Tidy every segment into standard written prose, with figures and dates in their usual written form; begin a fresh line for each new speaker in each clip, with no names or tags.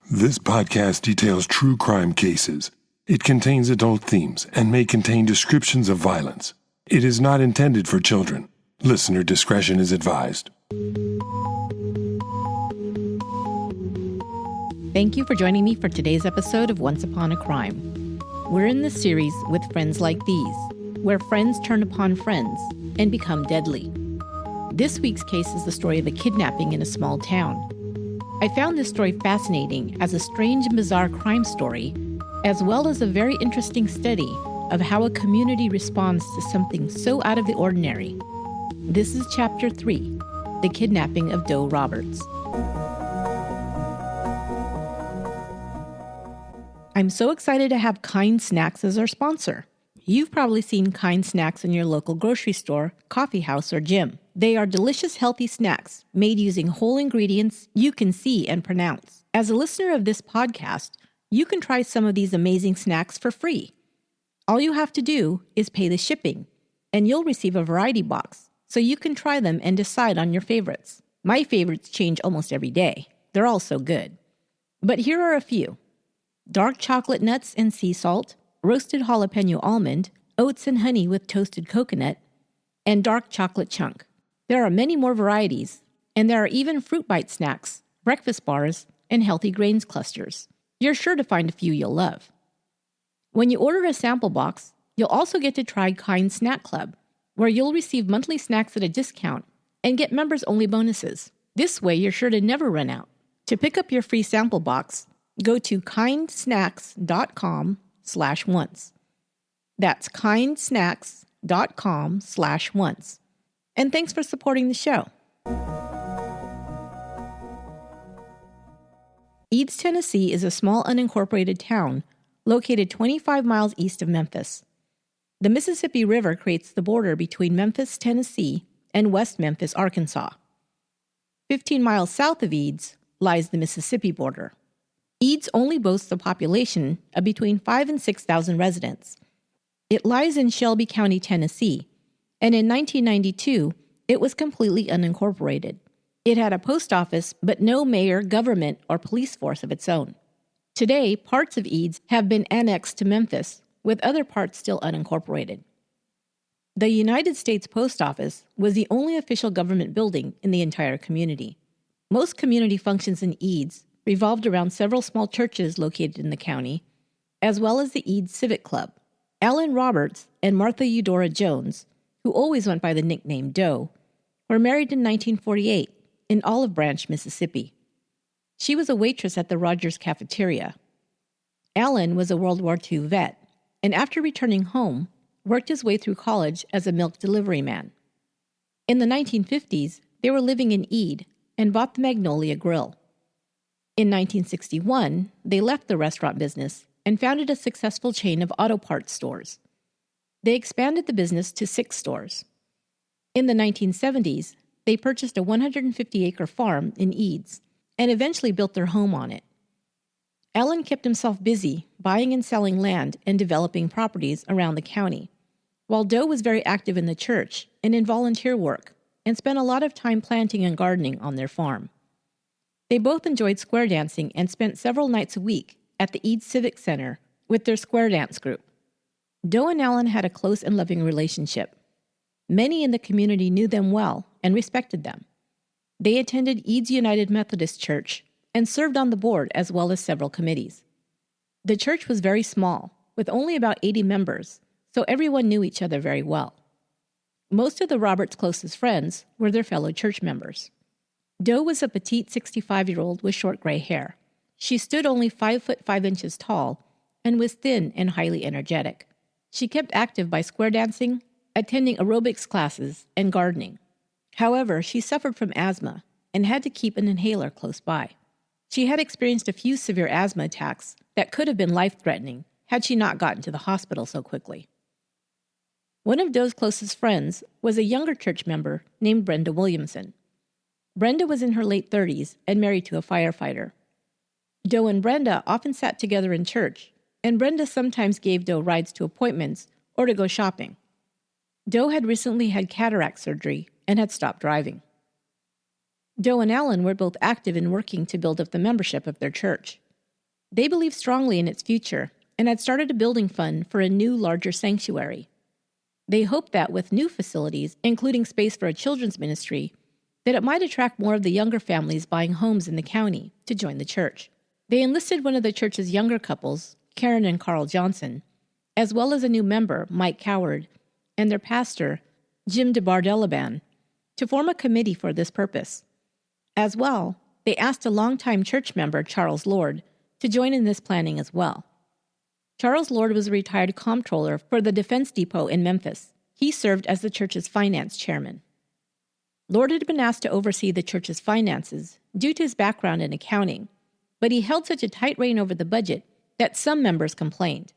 This podcast details true crime cases. It contains adult themes and may contain descriptions of violence. It is not intended for children. Listener discretion is advised.
Thank you for joining me for today's episode of Once Upon a Crime. We're in this series with Friends Like These, where friends turn upon friends and become deadly. This week's case is the story of a kidnapping in a small town. I found this story fascinating as a strange and bizarre crime story, as well as a very interesting study of how a community responds to something so out of the ordinary. This is Chapter 3, The Kidnapping of Doe Roberts. I'm so excited to have Kind Snacks as our sponsor. You've probably seen Kind Snacks in your local grocery store, coffee house, or gym. They are delicious, healthy snacks made using whole ingredients you can see and pronounce. As a listener of this podcast, you can try some of these amazing snacks for free. All you have to do is pay the shipping, and you'll receive a variety box, so you can try them and decide on your favorites. My favorites change almost every day. They're all so good. But here are a few: dark chocolate nuts and sea salt, roasted jalapeno almond, oats and honey with toasted coconut, and dark chocolate chunk. There are many more varieties, and there are even fruit bite snacks, breakfast bars, and healthy grains clusters. You're sure to find a few you'll love. When you order a sample box, you'll also get to try Kind Snack Club, where you'll receive monthly snacks at a discount and get members-only bonuses. This way, you're sure to never run out. To pick up your free sample box, go to kindsnacks.com/once. That's kindsnacks.com/once. And thanks for supporting the show. Eads, Tennessee is a small unincorporated town located 25 miles east of Memphis. The Mississippi River creates the border between Memphis, Tennessee, and West Memphis, Arkansas. 15 miles south of Eads lies the Mississippi border. Eads only boasts a population of between 5,000 and 6,000 residents. It lies in Shelby County, Tennessee, and in 1992, it was completely unincorporated. It had a post office, but no mayor, government, or police force of its own. Today, parts of Eads have been annexed to Memphis, with other parts still unincorporated. The United States Post Office was the only official government building in the entire community. Most community functions in Eads revolved around several small churches located in the county, as well as the Eads Civic Club. Alan Roberts and Martha Eudora Jones, who always went by the nickname Doe, were married in 1948 in Olive Branch, Mississippi. She was a waitress at the Rogers Cafeteria. Alan was a World War II vet, and after returning home, worked his way through college as a milk delivery man. In the 1950s, they were living in Ead and bought the Magnolia Grill. In 1961, they left the restaurant business and founded a successful chain of auto parts stores. They expanded the business to 6 stores. In the 1970s, they purchased a 150-acre farm in Eads and eventually built their home on it. Alan kept himself busy buying and selling land and developing properties around the county, while Doe was very active in the church and in volunteer work and spent a lot of time planting and gardening on their farm. They both enjoyed square dancing and spent several nights a week at the Eads Civic Center with their square dance group. Doe and Alan had a close and loving relationship. Many in the community knew them well and respected them. They attended Eads United Methodist Church and served on the board as well as several committees. The church was very small, with only about 80 members, so everyone knew each other very well. Most of the Roberts' closest friends were their fellow church members. Doe was a petite 65-year-old with short gray hair. She stood only 5 foot 5 inches tall and was thin and highly energetic. She kept active by square dancing, attending aerobics classes, and gardening. However, she suffered from asthma and had to keep an inhaler close by. She had experienced a few severe asthma attacks that could have been life-threatening had she not gotten to the hospital so quickly. One of Doe's closest friends was a younger church member named Brenda Williamson. Brenda was in her late 30s and married to a firefighter. Doe and Brenda often sat together in church, and Brenda sometimes gave Doe rides to appointments or to go shopping. Doe had recently had cataract surgery and had stopped driving. Doe and Alan were both active in working to build up the membership of their church. They believed strongly in its future and had started a building fund for a new, larger sanctuary. They hoped that with new facilities, including space for a children's ministry, that it might attract more of the younger families buying homes in the county to join the church. They enlisted one of the church's younger couples, Karen and Carl Johnson, as well as a new member, Mike Coward, and their pastor, Jim DeBardelaban, to form a committee for this purpose. As well, they asked a longtime church member, Charles Lord, to join in this planning as well. Charles Lord was a retired comptroller for the Defense Depot in Memphis. He served as the church's finance chairman. Lord had been asked to oversee the church's finances due to his background in accounting, but he held such a tight rein over the budget that some members complained.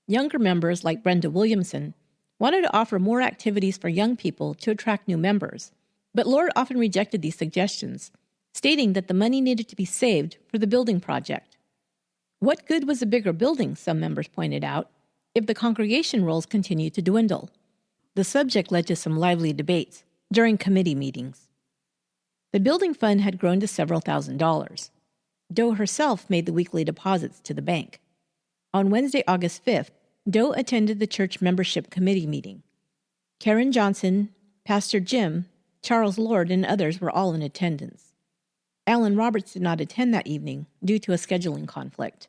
Younger members, like Brenda Williamson, wanted to offer more activities for young people to attract new members, but Lord often rejected these suggestions, stating that the money needed to be saved for the building project. What good was a bigger building, some members pointed out, if the congregation rolls continued to dwindle? The subject led to some lively debates during committee meetings. The building fund had grown to several $1,000s. Doe herself made the weekly deposits to the bank. On Wednesday, August 5th, Doe attended the church membership committee meeting. Karen Johnson, Pastor Jim, Charles Lord, and others were all in attendance. Alan Roberts did not attend that evening due to a scheduling conflict.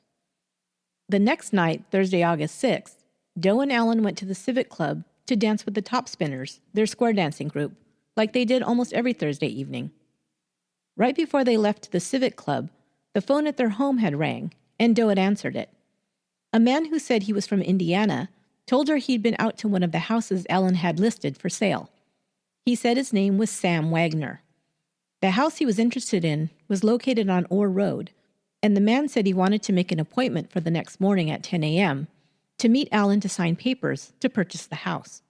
The next night, Thursday, August 6th, Doe and Alan went to the Civic Club to dance with the Top Spinners, their square dancing group, like they did almost every Thursday evening. Right before they left the Civic Club, the phone at their home had rang, and Doe had answered it. A man who said he was from Indiana told her he'd been out to one of the houses Alan had listed for sale. He said his name was Sam Wagner. The house he was interested in was located on Orr Road, and the man said he wanted to make an appointment for the next morning at 10 a.m. to meet Alan to sign papers to purchase the house.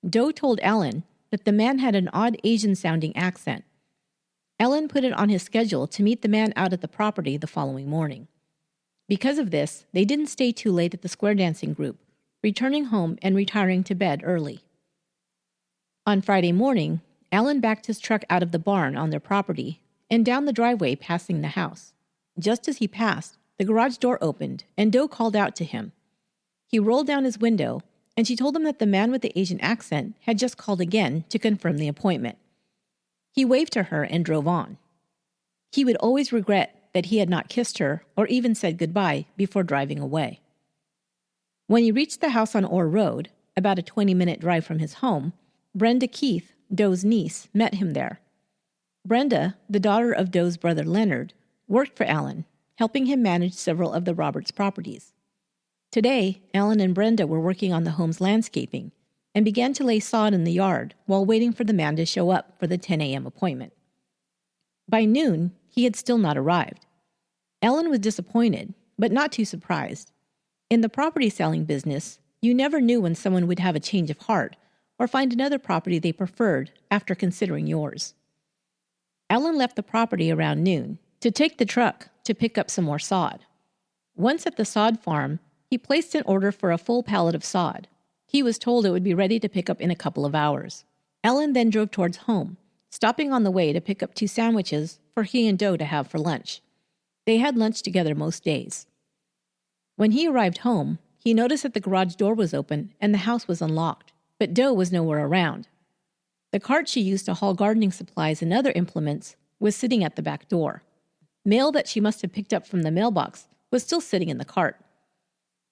Doe told Alan that the man had an odd Asian-sounding accent. Alan put it on his schedule to meet the man out at the property the following morning. Because of this, they didn't stay too late at the square dancing group, returning home and retiring to bed early. On Friday morning, Alan backed his truck out of the barn on their property and down the driveway passing the house. Just as he passed, the garage door opened and Doe called out to him. He rolled down his window and she told him that the man with the Asian accent had just called again to confirm the appointment. He waved to her and drove on. He would always regret that he had not kissed her or even said goodbye before driving away. When he reached the house on Orr Road, about a 20-minute drive from his home, Brenda Keith, Doe's niece, met him there. Brenda, the daughter of Doe's brother Leonard, worked for Alan, helping him manage several of the Roberts properties. Today, Alan and Brenda were working on the home's landscaping and began to lay sod in the yard while waiting for the man to show up for the 10 a.m. appointment. By noon, he had still not arrived. Alan was disappointed, but not too surprised. In the property selling business, you never knew when someone would have a change of heart or find another property they preferred after considering yours. Alan left the property around noon to take the truck to pick up some more sod. Once at the sod farm, he placed an order for a full pallet of sod. He was told it would be ready to pick up in a couple of hours. Alan then drove towards home, stopping on the way to pick up 2 sandwiches for he and Doe to have for lunch. They had lunch together most days. When he arrived home, he noticed that the garage door was open and the house was unlocked, but Doe was nowhere around. The cart she used to haul gardening supplies and other implements was sitting at the back door. Mail that she must have picked up from the mailbox was still sitting in the cart.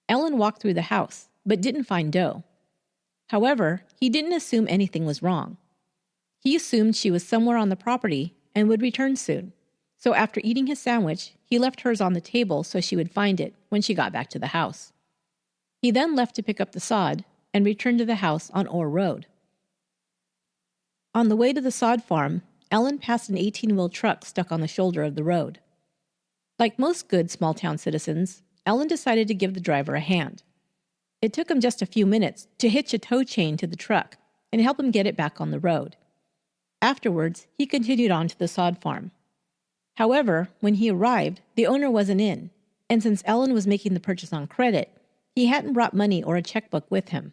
Alan walked through the house, but didn't find Doe. However, he didn't assume anything was wrong. He assumed she was somewhere on the property and would return soon. So after eating his sandwich, he left hers on the table so she would find it when she got back to the house. He then left to pick up the sod and returned to the house on Orr Road. On the way to the sod farm, Alan passed an 18-wheel truck stuck on the shoulder of the road. Like most good small-town citizens, Alan decided to give the driver a hand. It took him just a few minutes to hitch a tow chain to the truck and help him get it back on the road. Afterwards, he continued on to the sod farm. However, when he arrived, the owner wasn't in, and since Alan was making the purchase on credit, he hadn't brought money or a checkbook with him.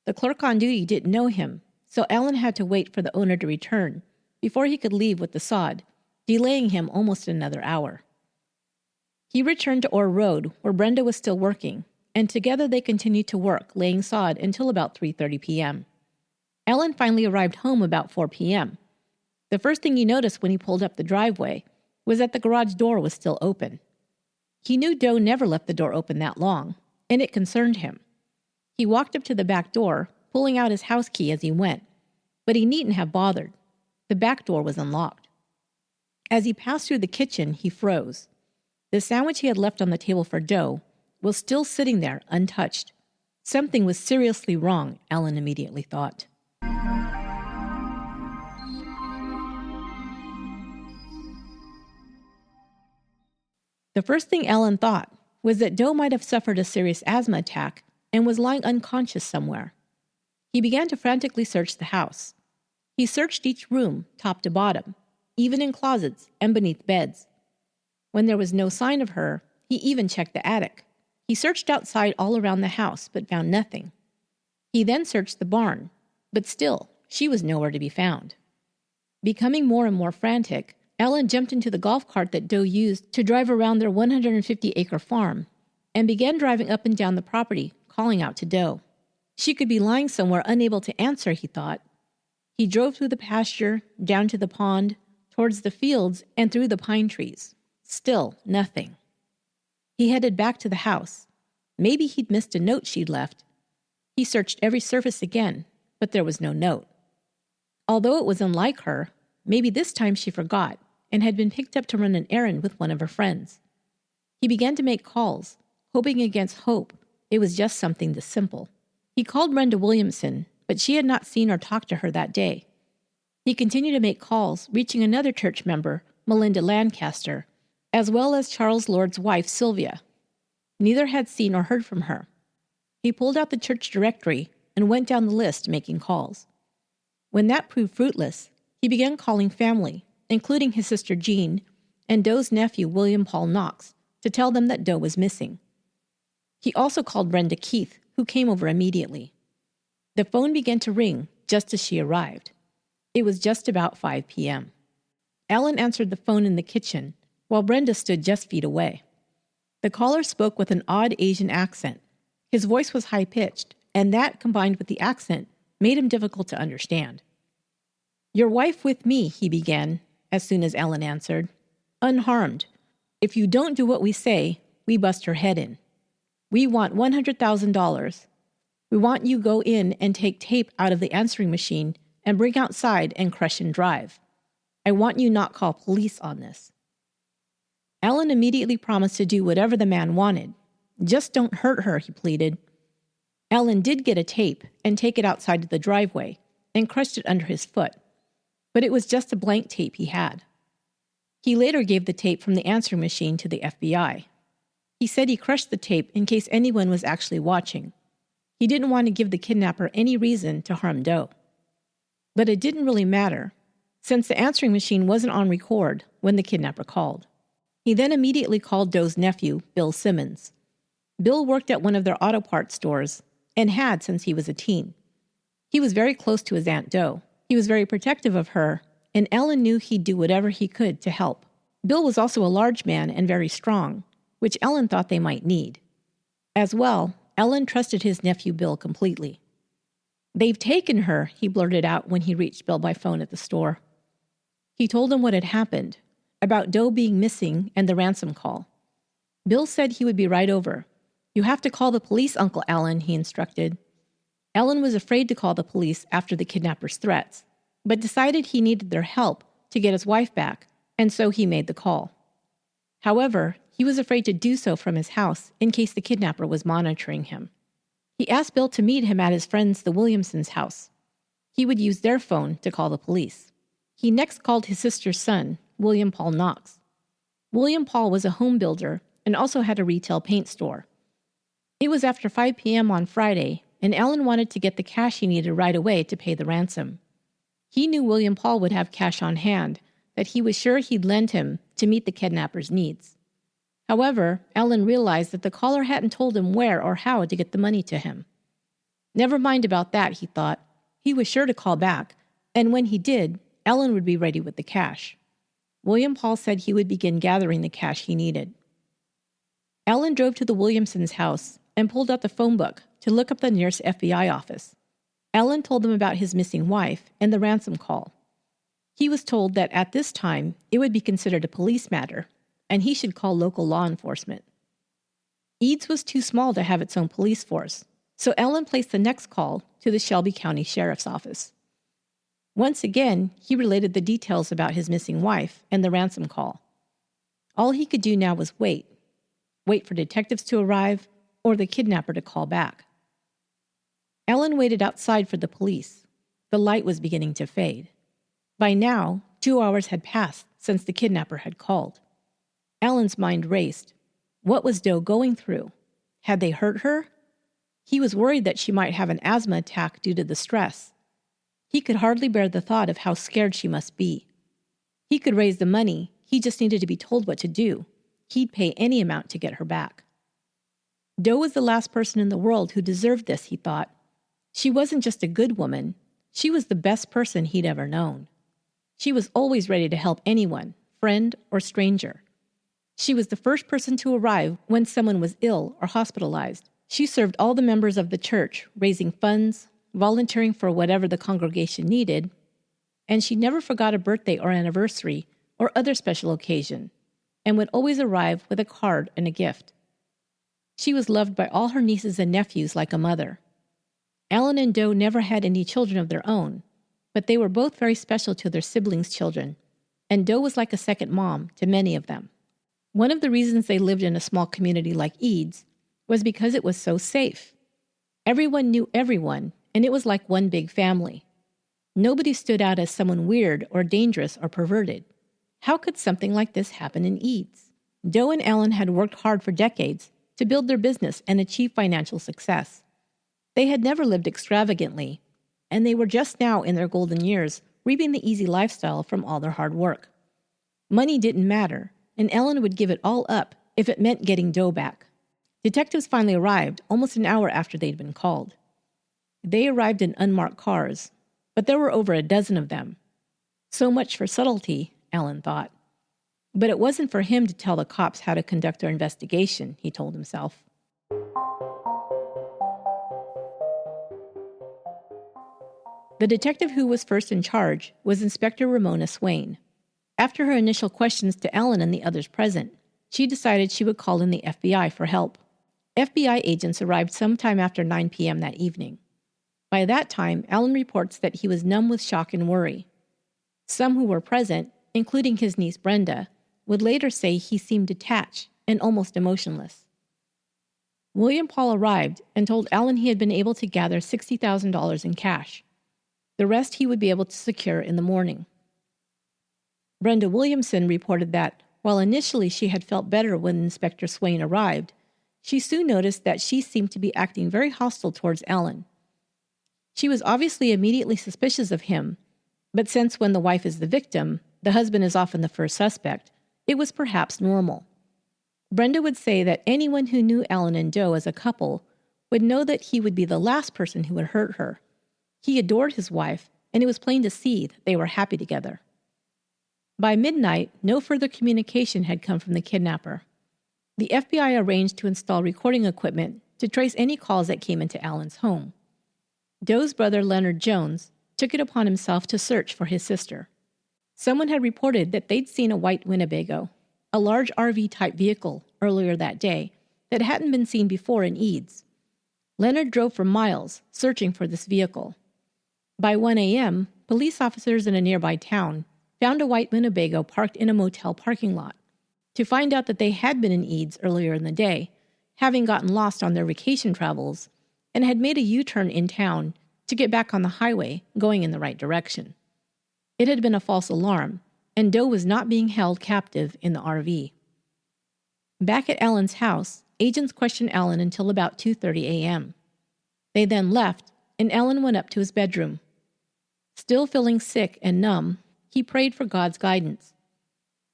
The clerk on duty didn't know him, so Alan had to wait for the owner to return before he could leave with the sod, delaying him almost another hour. He returned to Orr Road, where Brenda was still working, and together they continued to work, laying sod until about 3:30 p.m. Ellen finally arrived home about 4 p.m. The first thing he noticed when he pulled up the driveway was that the garage door was still open. He knew Doe never left the door open that long, and it concerned him. He walked up to the back door, pulling out his house key as he went, but he needn't have bothered. The back door was unlocked. As he passed through the kitchen, he froze. The sandwich he had left on the table for Doe was still sitting there, untouched. Something was seriously wrong, Ellen immediately thought. The first thing Ellen thought was that Doe might have suffered a serious asthma attack and was lying unconscious somewhere. He began to frantically search the house. He searched each room, top to bottom, even in closets and beneath beds. When there was no sign of her, he even checked the attic. He searched outside all around the house, but found nothing. He then searched the barn, but still, she was nowhere to be found. Becoming more and more frantic, Ellen jumped into the golf cart that Doe used to drive around their 150-acre farm and began driving up and down the property, calling out to Doe. She could be lying somewhere unable to answer, he thought. He drove through the pasture, down to the pond, towards the fields, and through the pine trees. Still nothing. He headed back to the house. Maybe he'd missed a note she'd left. He searched every surface again, but there was no note. Although it was unlike her, maybe this time she forgot and had been picked up to run an errand with one of her friends. He began to make calls, hoping against hope it was just something this simple. He called Brenda Williamson, but she had not seen or talked to her that day. He continued to make calls, reaching another church member, Melinda Lancaster, as well as Charles Lord's wife, Sylvia. Neither had seen or heard from her. He pulled out the church directory and went down the list, making calls. When that proved fruitless, he began calling family, including his sister Jean and Doe's nephew, William Paul Knox, to tell them that Doe was missing. He also called Brenda Keith, who came over immediately. The phone began to ring just as she arrived. It was just about 5 p.m. Ellen answered the phone in the kitchen, while Brenda stood just feet away. The caller spoke with an odd Asian accent. His voice was high-pitched, and that, combined with the accent, made him difficult to understand. "Your wife with me," he began, as soon as Ellen answered. "Unharmed. If you don't do what we say, we bust her head in. We want $100,000. We want you go in and take tape out of the answering machine and bring outside and crush and drive. I want you not call police on this." Ellen immediately promised to do whatever the man wanted. "Just don't hurt her," he pleaded. Ellen did get a tape and take it outside to the driveway and crushed it under his foot, but it was just a blank tape he had. He later gave the tape from the answering machine to the FBI. He said he crushed the tape in case anyone was actually watching. He didn't want to give the kidnapper any reason to harm Doe. But it didn't really matter, since the answering machine wasn't on record when the kidnapper called. He then immediately called Doe's nephew, Bill Simmons. Bill worked at one of their auto parts stores and had since he was a teen. He was very close to his Aunt Doe. He was very protective of her, and Ellen knew he'd do whatever he could to help. Bill was also a large man and very strong, which Ellen thought they might need. As well, Ellen trusted his nephew Bill completely. "They've taken her," he blurted out when he reached Bill by phone at the store. He told him what had happened, about Doe being missing and the ransom call. Bill said he would be right over. "You have to call the police, Uncle Allen," he instructed. Ellen was afraid to call the police after the kidnapper's threats, but decided he needed their help to get his wife back, and so he made the call. However, he was afraid to do so from his house in case the kidnapper was monitoring him. He asked Bill to meet him at his friends the Williamsons' house. He would use their phone to call the police. He next called his sister's son, William Paul Knox. William Paul was a home builder and also had a retail paint store. It was after 5 p.m. on Friday, and Ellen wanted to get the cash he needed right away to pay the ransom. He knew William Paul would have cash on hand that he was sure he'd lend him to meet the kidnapper's needs. However, Ellen realized that the caller hadn't told him where or how to get the money to him. Never mind about that, he thought. He was sure to call back, and when he did, Ellen would be ready with the cash. William Paul said he would begin gathering the cash he needed. Alan drove to the Williamsons' house and pulled out the phone book to look up the nearest FBI office. Alan told them about his missing wife and the ransom call. He was told that at this time it would be considered a police matter, and he should call local law enforcement. Eads was too small to have its own police force, so Alan placed the next call to the Shelby County Sheriff's Office. Once again, he related the details about his missing wife and the ransom call. All he could do now was wait for detectives to arrive or the kidnapper to call back. Alan waited outside for the police. The light was beginning to fade. By now, 2 hours had passed since the kidnapper had called. Alan's mind raced. What was Doe going through? Had they hurt her? He was worried that she might have an asthma attack due to the stress. He could hardly bear the thought of how scared she must be. He could raise the money, he just needed to be told what to do. He'd pay any amount to get her back. Doe was the last person in the world who deserved this, he thought. She wasn't just a good woman, she was the best person he'd ever known. She was always ready to help anyone, friend or stranger. She was the first person to arrive when someone was ill or hospitalized. She served all the members of the church, raising funds, volunteering for whatever the congregation needed, and she never forgot a birthday or anniversary or other special occasion, and would always arrive with a card and a gift. She was loved by all her nieces and nephews like a mother. Alan and Doe never had any children of their own, but they were both very special to their siblings' children, and Doe was like a second mom to many of them. One of the reasons they lived in a small community like Eads was because it was so safe. Everyone knew everyone, and it was like one big family. Nobody stood out as someone weird or dangerous or perverted. How could something like this happen in Eads? Doe and Alan had worked hard for decades to build their business and achieve financial success. They had never lived extravagantly, and they were just now in their golden years, reaping the easy lifestyle from all their hard work. Money didn't matter, and Alan would give it all up if it meant getting Doe back. Detectives finally arrived almost an hour after they'd been called. They arrived in unmarked cars, but there were over a dozen of them. So much for subtlety, Alan thought. But it wasn't for him to tell the cops how to conduct their investigation, he told himself. The detective who was first in charge was Inspector Ramona Swain. After her initial questions to Alan and the others present, she decided she would call in the FBI for help. FBI agents arrived sometime after 9 p.m. that evening. By that time, Alan reports that he was numb with shock and worry. Some who were present, including his niece Brenda, would later say he seemed detached and almost emotionless. William Paul arrived and told Alan he had been able to gather $60,000 in cash. The rest he would be able to secure in the morning. Brenda Williamson reported that, while initially she had felt better when Inspector Swain arrived, she soon noticed that she seemed to be acting very hostile towards Alan. She was obviously immediately suspicious of him, but since when the wife is the victim, the husband is often the first suspect, it was perhaps normal. Brenda would say that anyone who knew Alan and Doe as a couple would know that he would be the last person who would hurt her. He adored his wife, and it was plain to see that they were happy together. By midnight, no further communication had come from the kidnapper. The FBI arranged to install recording equipment to trace any calls that came into Alan's home. Doe's brother, Leonard Jones, took it upon himself to search for his sister. Someone had reported that they'd seen a white Winnebago, a large RV-type vehicle, earlier that day that hadn't been seen before in Eads. Leonard drove for miles, searching for this vehicle. By 1 a.m., police officers in a nearby town found a white Winnebago parked in a motel parking lot. To find out that they had been in Eads earlier in the day, having gotten lost on their vacation travels, and had made a U-turn in town to get back on the highway, going in the right direction. It had been a false alarm, and Doe was not being held captive in the RV. Back at Alan's house, agents questioned Alan until about 2:30 a.m. They then left, and Alan went up to his bedroom. Still feeling sick and numb, he prayed for God's guidance.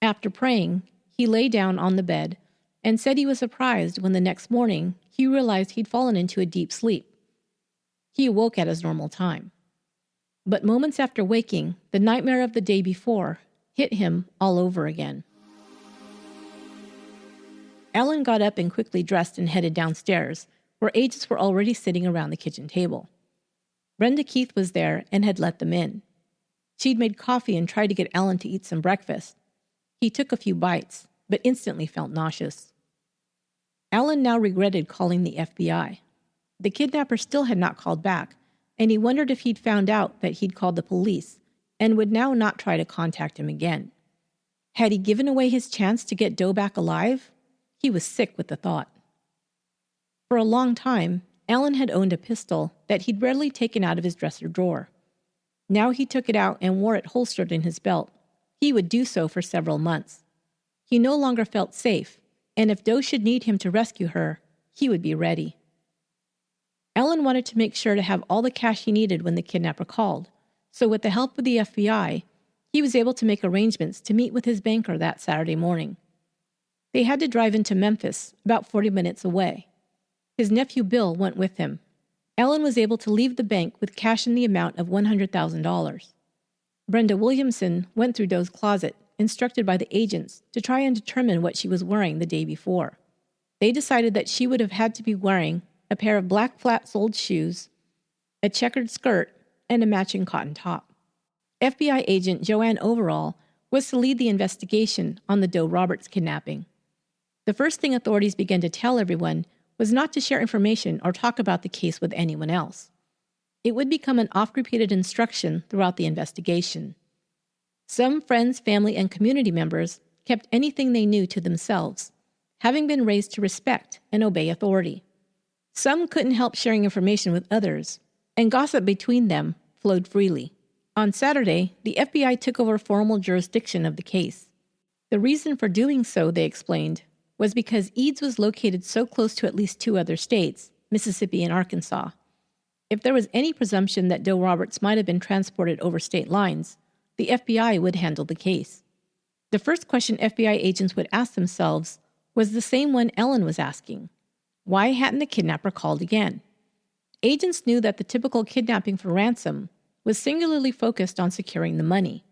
After praying, he lay down on the bed and said he was surprised when the next morning he realized he'd fallen into a deep sleep. He awoke at his normal time. But moments after waking, the nightmare of the day before hit him all over again. Alan got up and quickly dressed and headed downstairs, where agents were already sitting around the kitchen table. Brenda Keith was there and had let them in. She'd made coffee and tried to get Alan to eat some breakfast. He took a few bites, but instantly felt nauseous. Alan now regretted calling the FBI. The kidnapper still had not called back, and he wondered if he'd found out that he'd called the police and would now not try to contact him again. Had he given away his chance to get Doe back alive? He was sick with the thought. For a long time, Alan had owned a pistol that he'd rarely taken out of his dresser drawer. Now he took it out and wore it holstered in his belt. He would do so for several months. He no longer felt safe, and if Doe should need him to rescue her, he would be ready. Alan wanted to make sure to have all the cash he needed when the kidnapper called, so with the help of the FBI, he was able to make arrangements to meet with his banker that Saturday morning. They had to drive into Memphis, about 40 minutes away. His nephew Bill went with him. Alan was able to leave the bank with cash in the amount of $100,000. Brenda Williamson went through Doe's closet, instructed by the agents to try and determine what she was wearing the day before. They decided that she would have had to be wearing a pair of black flat-soled shoes, a checkered skirt, and a matching cotton top. FBI agent Joanne Overall was to lead the investigation on the Doe Roberts kidnapping. The first thing authorities began to tell everyone was not to share information or talk about the case with anyone else. It would become an oft-repeated instruction throughout the investigation. Some friends, family, and community members kept anything they knew to themselves, having been raised to respect and obey authority. Some couldn't help sharing information with others, and gossip between them flowed freely. On Saturday, the FBI took over formal jurisdiction of the case. The reason for doing so, they explained, was because Eads was located so close to at least two other states, Mississippi and Arkansas. If there was any presumption that Doe Roberts might have been transported over state lines, the FBI would handle the case. The first question FBI agents would ask themselves was the same one Ellen was asking. Why hadn't the kidnapper called again? Agents knew that the typical kidnapping for ransom was singularly focused on securing the money.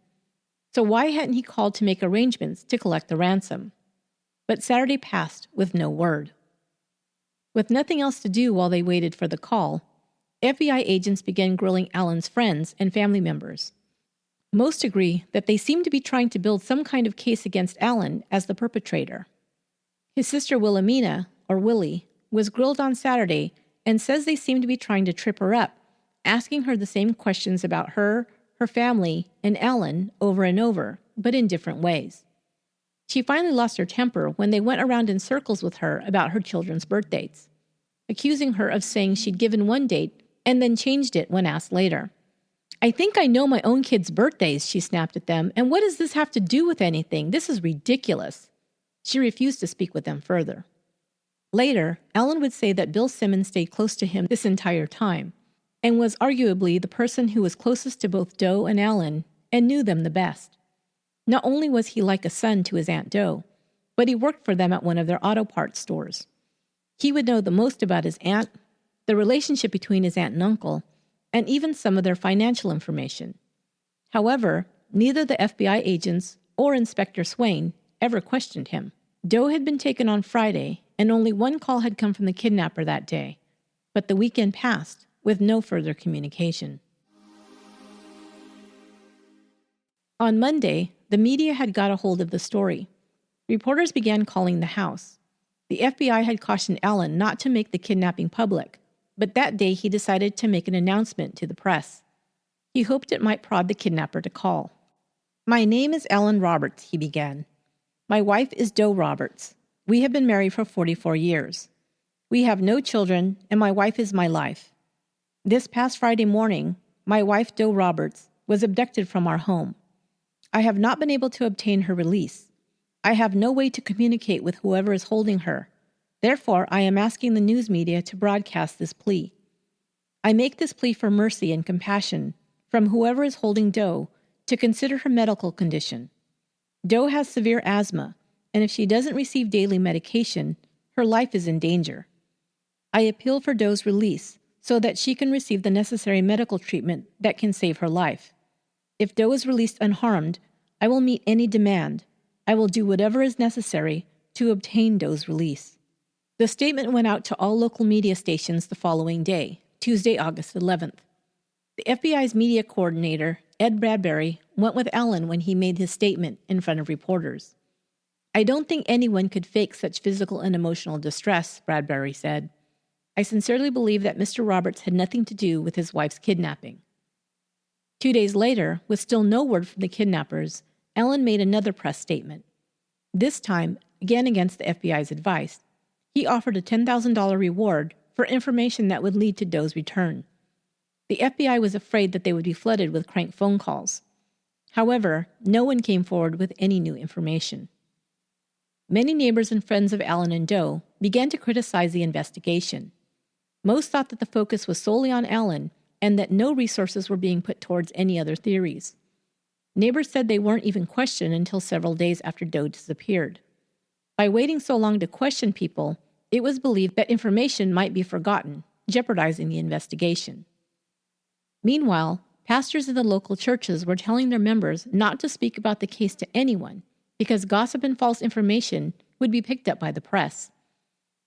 So why hadn't he called to make arrangements to collect the ransom? But Saturday passed with no word. With nothing else to do while they waited for the call, FBI agents began grilling Alan's friends and family members. Most agree that they seemed to be trying to build some kind of case against Alan as the perpetrator. His sister Wilhelmina, or Willie, was grilled on Saturday and says they seemed to be trying to trip her up, asking her the same questions about her family, and Alan over and over, but in different ways. She finally lost her temper when they went around in circles with her about her children's birth dates, accusing her of saying she'd given one date and then changed it when asked later. "I think I know my own kids' birthdays," she snapped at them, "and what does this have to do with anything? This is ridiculous." She refused to speak with them further. Later, Alan would say that Bill Simmons stayed close to him this entire time, and was arguably the person who was closest to both Doe and Alan and knew them the best. Not only was he like a son to his Aunt Doe, but he worked for them at one of their auto parts stores. He would know the most about his aunt, the relationship between his aunt and uncle, and even some of their financial information. However, neither the FBI agents or Inspector Swain ever questioned him. Doe had been taken on Friday, and only one call had come from the kidnapper that day, but the weekend passed with no further communication. On Monday, the media had got a hold of the story. Reporters began calling the house. The FBI had cautioned Alan not to make the kidnapping public, but that day he decided to make an announcement to the press. He hoped it might prod the kidnapper to call. "My name is Alan Roberts," he began. "My wife is Doe Roberts. We have been married for 44 years. We have no children, and my wife is my life. This past Friday morning, my wife, Doe Roberts, was abducted from our home. I have not been able to obtain her release. I have no way to communicate with whoever is holding her. Therefore, I am asking the news media to broadcast this plea. I make this plea for mercy and compassion from whoever is holding Doe to consider her medical condition. Doe has severe asthma, and if she doesn't receive daily medication, her life is in danger. I appeal for Doe's release so that she can receive the necessary medical treatment that can save her life. If Doe is released unharmed, I will meet any demand. I will do whatever is necessary to obtain Doe's release. The statement went out to all local media stations the following day, Tuesday, August 11th. The FBI's media coordinator, Ed Bradbury, went with Allen when he made his statement in front of reporters. "I don't think anyone could fake such physical and emotional distress," Bradbury said. "I sincerely believe that Mr. Roberts had nothing to do with his wife's kidnapping." 2 days later, with still no word from the kidnappers, Allen made another press statement. This time, again against the FBI's advice, he offered a $10,000 reward for information that would lead to Doe's return. The FBI was afraid that they would be flooded with crank phone calls. However, no one came forward with any new information. Many neighbors and friends of Allen and Doe began to criticize the investigation. Most thought that the focus was solely on Allen and that no resources were being put towards any other theories. Neighbors said they weren't even questioned until several days after Doe disappeared. By waiting so long to question people, it was believed that information might be forgotten, jeopardizing the investigation. Meanwhile, pastors in the local churches were telling their members not to speak about the case to anyone because gossip and false information would be picked up by the press.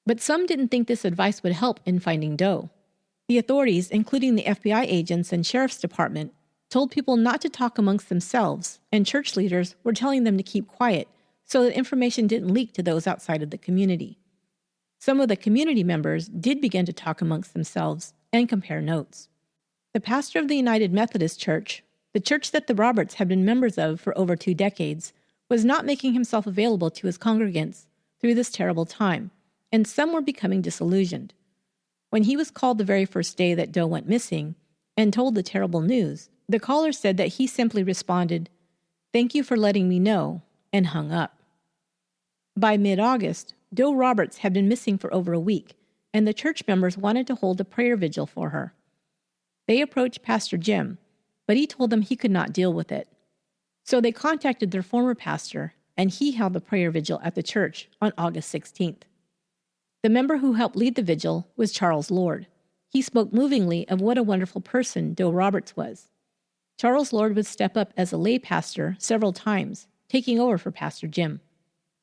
But some didn't think this advice would help in finding Doe. The authorities, including the FBI agents and sheriff's department, told people not to talk amongst themselves, and church leaders were telling them to keep quiet so that information didn't leak to those outside of the community. Some of the community members did begin to talk amongst themselves and compare notes. The pastor of the United Methodist Church, the church that the Roberts had been members of for over 2 decades, was not making himself available to his congregants through this terrible time, and some were becoming disillusioned. When he was called the very first day that Doe went missing and told the terrible news, the caller said that he simply responded, "Thank you for letting me know," and hung up. By mid-August, Doe Roberts had been missing for over a week, and the church members wanted to hold a prayer vigil for her. They approached Pastor Jim, but he told them he could not deal with it. So they contacted their former pastor, and he held the prayer vigil at the church on August 16th. The member who helped lead the vigil was Charles Lord. He spoke movingly of what a wonderful person Doe Roberts was. Charles Lord would step up as a lay pastor several times, taking over for Pastor Jim.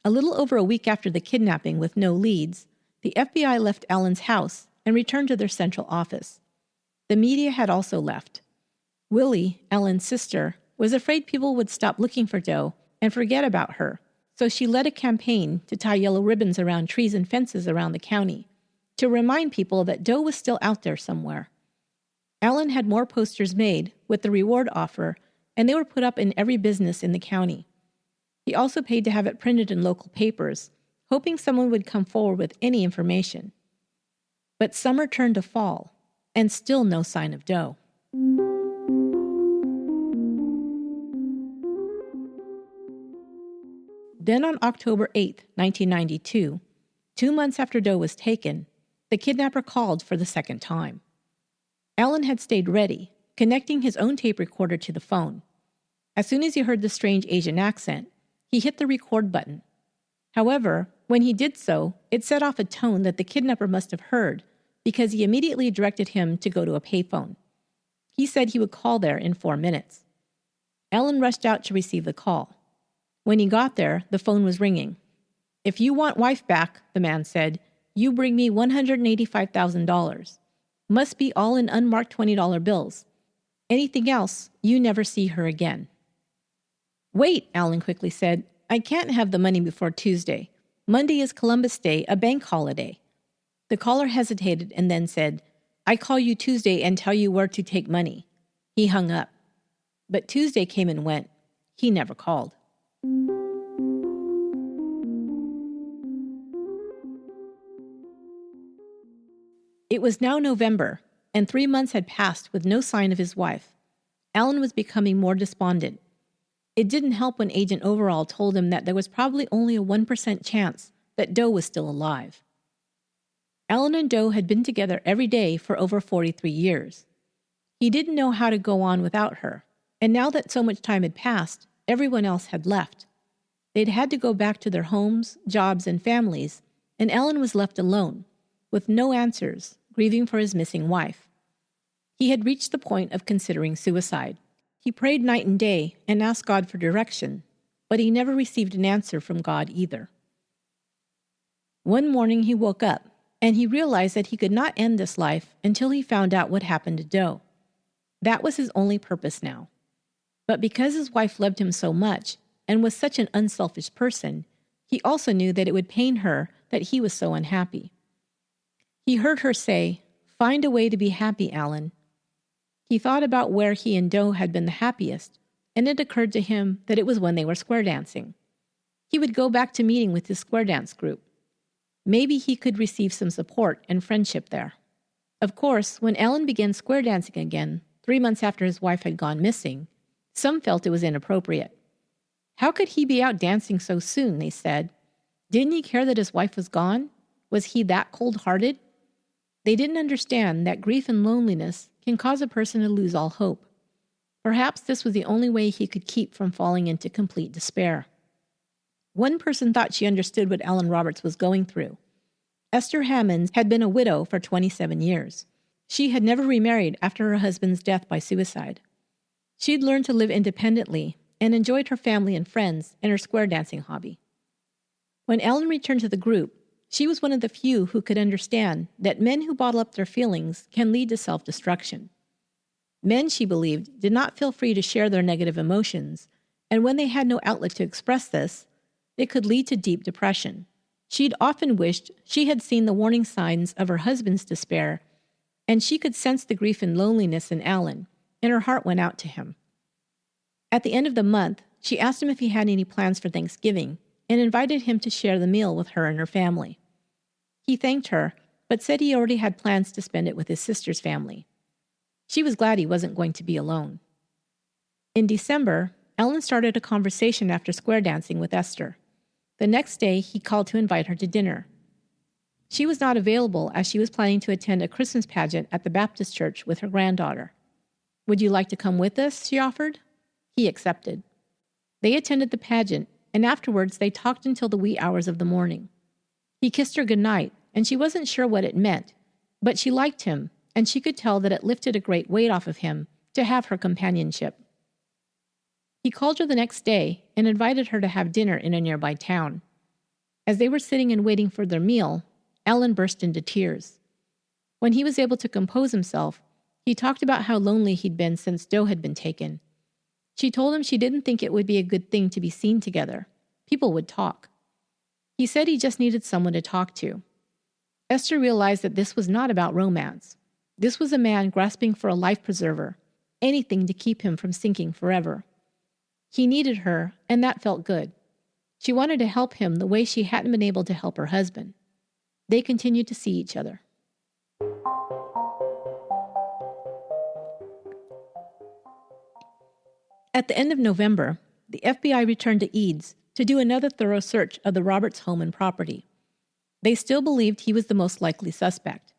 A little over a week after the kidnapping with no leads, the FBI left Allen's house and returned to their central office. The media had also left. Willie, Allen's sister, was afraid people would stop looking for Doe and forget about her, so she led a campaign to tie yellow ribbons around trees and fences around the county to remind people that Doe was still out there somewhere. Allen had more posters made with the reward offer, and they were put up in every business in the county. He also paid to have it printed in local papers, hoping someone would come forward with any information. But summer turned to fall, and still no sign of Doe. Then on October 8, 1992, 2 months after Doe was taken, the kidnapper called for the second time. Allen had stayed ready, connecting his own tape recorder to the phone. As soon as he heard the strange Asian accent, he hit the record button. However, when he did so, it set off a tone that the kidnapper must have heard because he immediately directed him to go to a payphone. He said he would call there in 4 minutes. Allen rushed out to receive the call. When he got there, the phone was ringing. "If you want wife back," the man said, "you bring me $185,000. Must be all in unmarked $20 bills. Anything else, you never see her again." "Wait," Allen quickly said. "I can't have the money before Tuesday. Monday is Columbus Day, a bank holiday." The caller hesitated and then said, "I call you Tuesday and tell you where to take money." He hung up. But Tuesday came and went. He never called. It was now November, and 3 months had passed with no sign of his wife. Allen was becoming more despondent. It didn't help when Agent Overall told him that there was probably only a 1% chance that Doe was still alive. Allen and Doe had been together every day for over 43 years. He didn't know how to go on without her, and now that so much time had passed, everyone else had left. They'd had to go back to their homes, jobs, and families, and Allen was left alone, with no answers, grieving for his missing wife. He had reached the point of considering suicide. He prayed night and day and asked God for direction, but he never received an answer from God either. One morning he woke up, and he realized that he could not end this life until he found out what happened to Doe. That was his only purpose now. But because his wife loved him so much and was such an unselfish person, he also knew that it would pain her that he was so unhappy. He heard her say, "Find a way to be happy, Alan." He thought about where he and Doe had been the happiest, and it occurred to him that it was when they were square dancing. He would go back to meeting with his square dance group. Maybe he could receive some support and friendship there. Of course, when Alan began square dancing again, 3 months after his wife had gone missing, some felt it was inappropriate. How could he be out dancing so soon, they said. Didn't he care that his wife was gone? Was he that cold-hearted? They didn't understand that grief and loneliness can cause a person to lose all hope. Perhaps this was the only way he could keep from falling into complete despair. One person thought she understood what Alan Roberts was going through. Esther Hammonds had been a widow for 27 years. She had never remarried after her husband's death by suicide. She'd learned to live independently and enjoyed her family and friends and her square dancing hobby. When Alan returned to the group, she was one of the few who could understand that men who bottle up their feelings can lead to self-destruction. Men, she believed, did not feel free to share their negative emotions, and when they had no outlet to express this, it could lead to deep depression. She'd often wished she had seen the warning signs of her husband's despair, and she could sense the grief and loneliness in Alan, and her heart went out to him. At the end of the month, she asked him if he had any plans for Thanksgiving and invited him to share the meal with her and her family. He thanked her, but said he already had plans to spend it with his sister's family. She was glad he wasn't going to be alone. In December, Alan started a conversation after square dancing with Esther. The next day, he called to invite her to dinner. She was not available as she was planning to attend a Christmas pageant at the Baptist church with her granddaughter. "Would you like to come with us?" she offered. He accepted. They attended the pageant, and afterwards they talked until the wee hours of the morning. He kissed her goodnight, and she wasn't sure what it meant, but she liked him, and she could tell that it lifted a great weight off of him to have her companionship. He called her the next day and invited her to have dinner in a nearby town. As they were sitting and waiting for their meal, Alan burst into tears. When he was able to compose himself, he talked about how lonely he'd been since Doe had been taken. She told him she didn't think it would be a good thing to be seen together. People would talk. He said he just needed someone to talk to. Esther realized that this was not about romance. This was a man grasping for a life preserver, anything to keep him from sinking forever. He needed her, and that felt good. She wanted to help him the way she hadn't been able to help her husband. They continued to see each other. At the end of November, the FBI returned to Eads to do another thorough search of the Roberts home and property. They still believed he was the most likely suspect.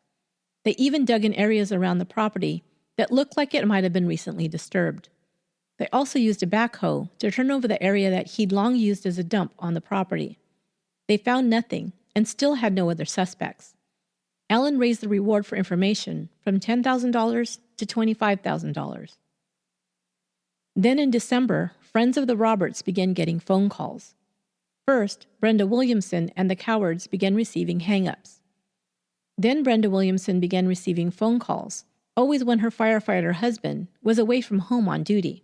They even dug in areas around the property that looked like it might have been recently disturbed. They also used a backhoe to turn over the area that he'd long used as a dump on the property. They found nothing and still had no other suspects. Alan raised the reward for information from $10,000 to $25,000. Then in December, friends of the Roberts began getting phone calls. First, Brenda Williamson and the Cowards began receiving hang-ups. Then Brenda Williamson began receiving phone calls, always when her firefighter husband was away from home on duty.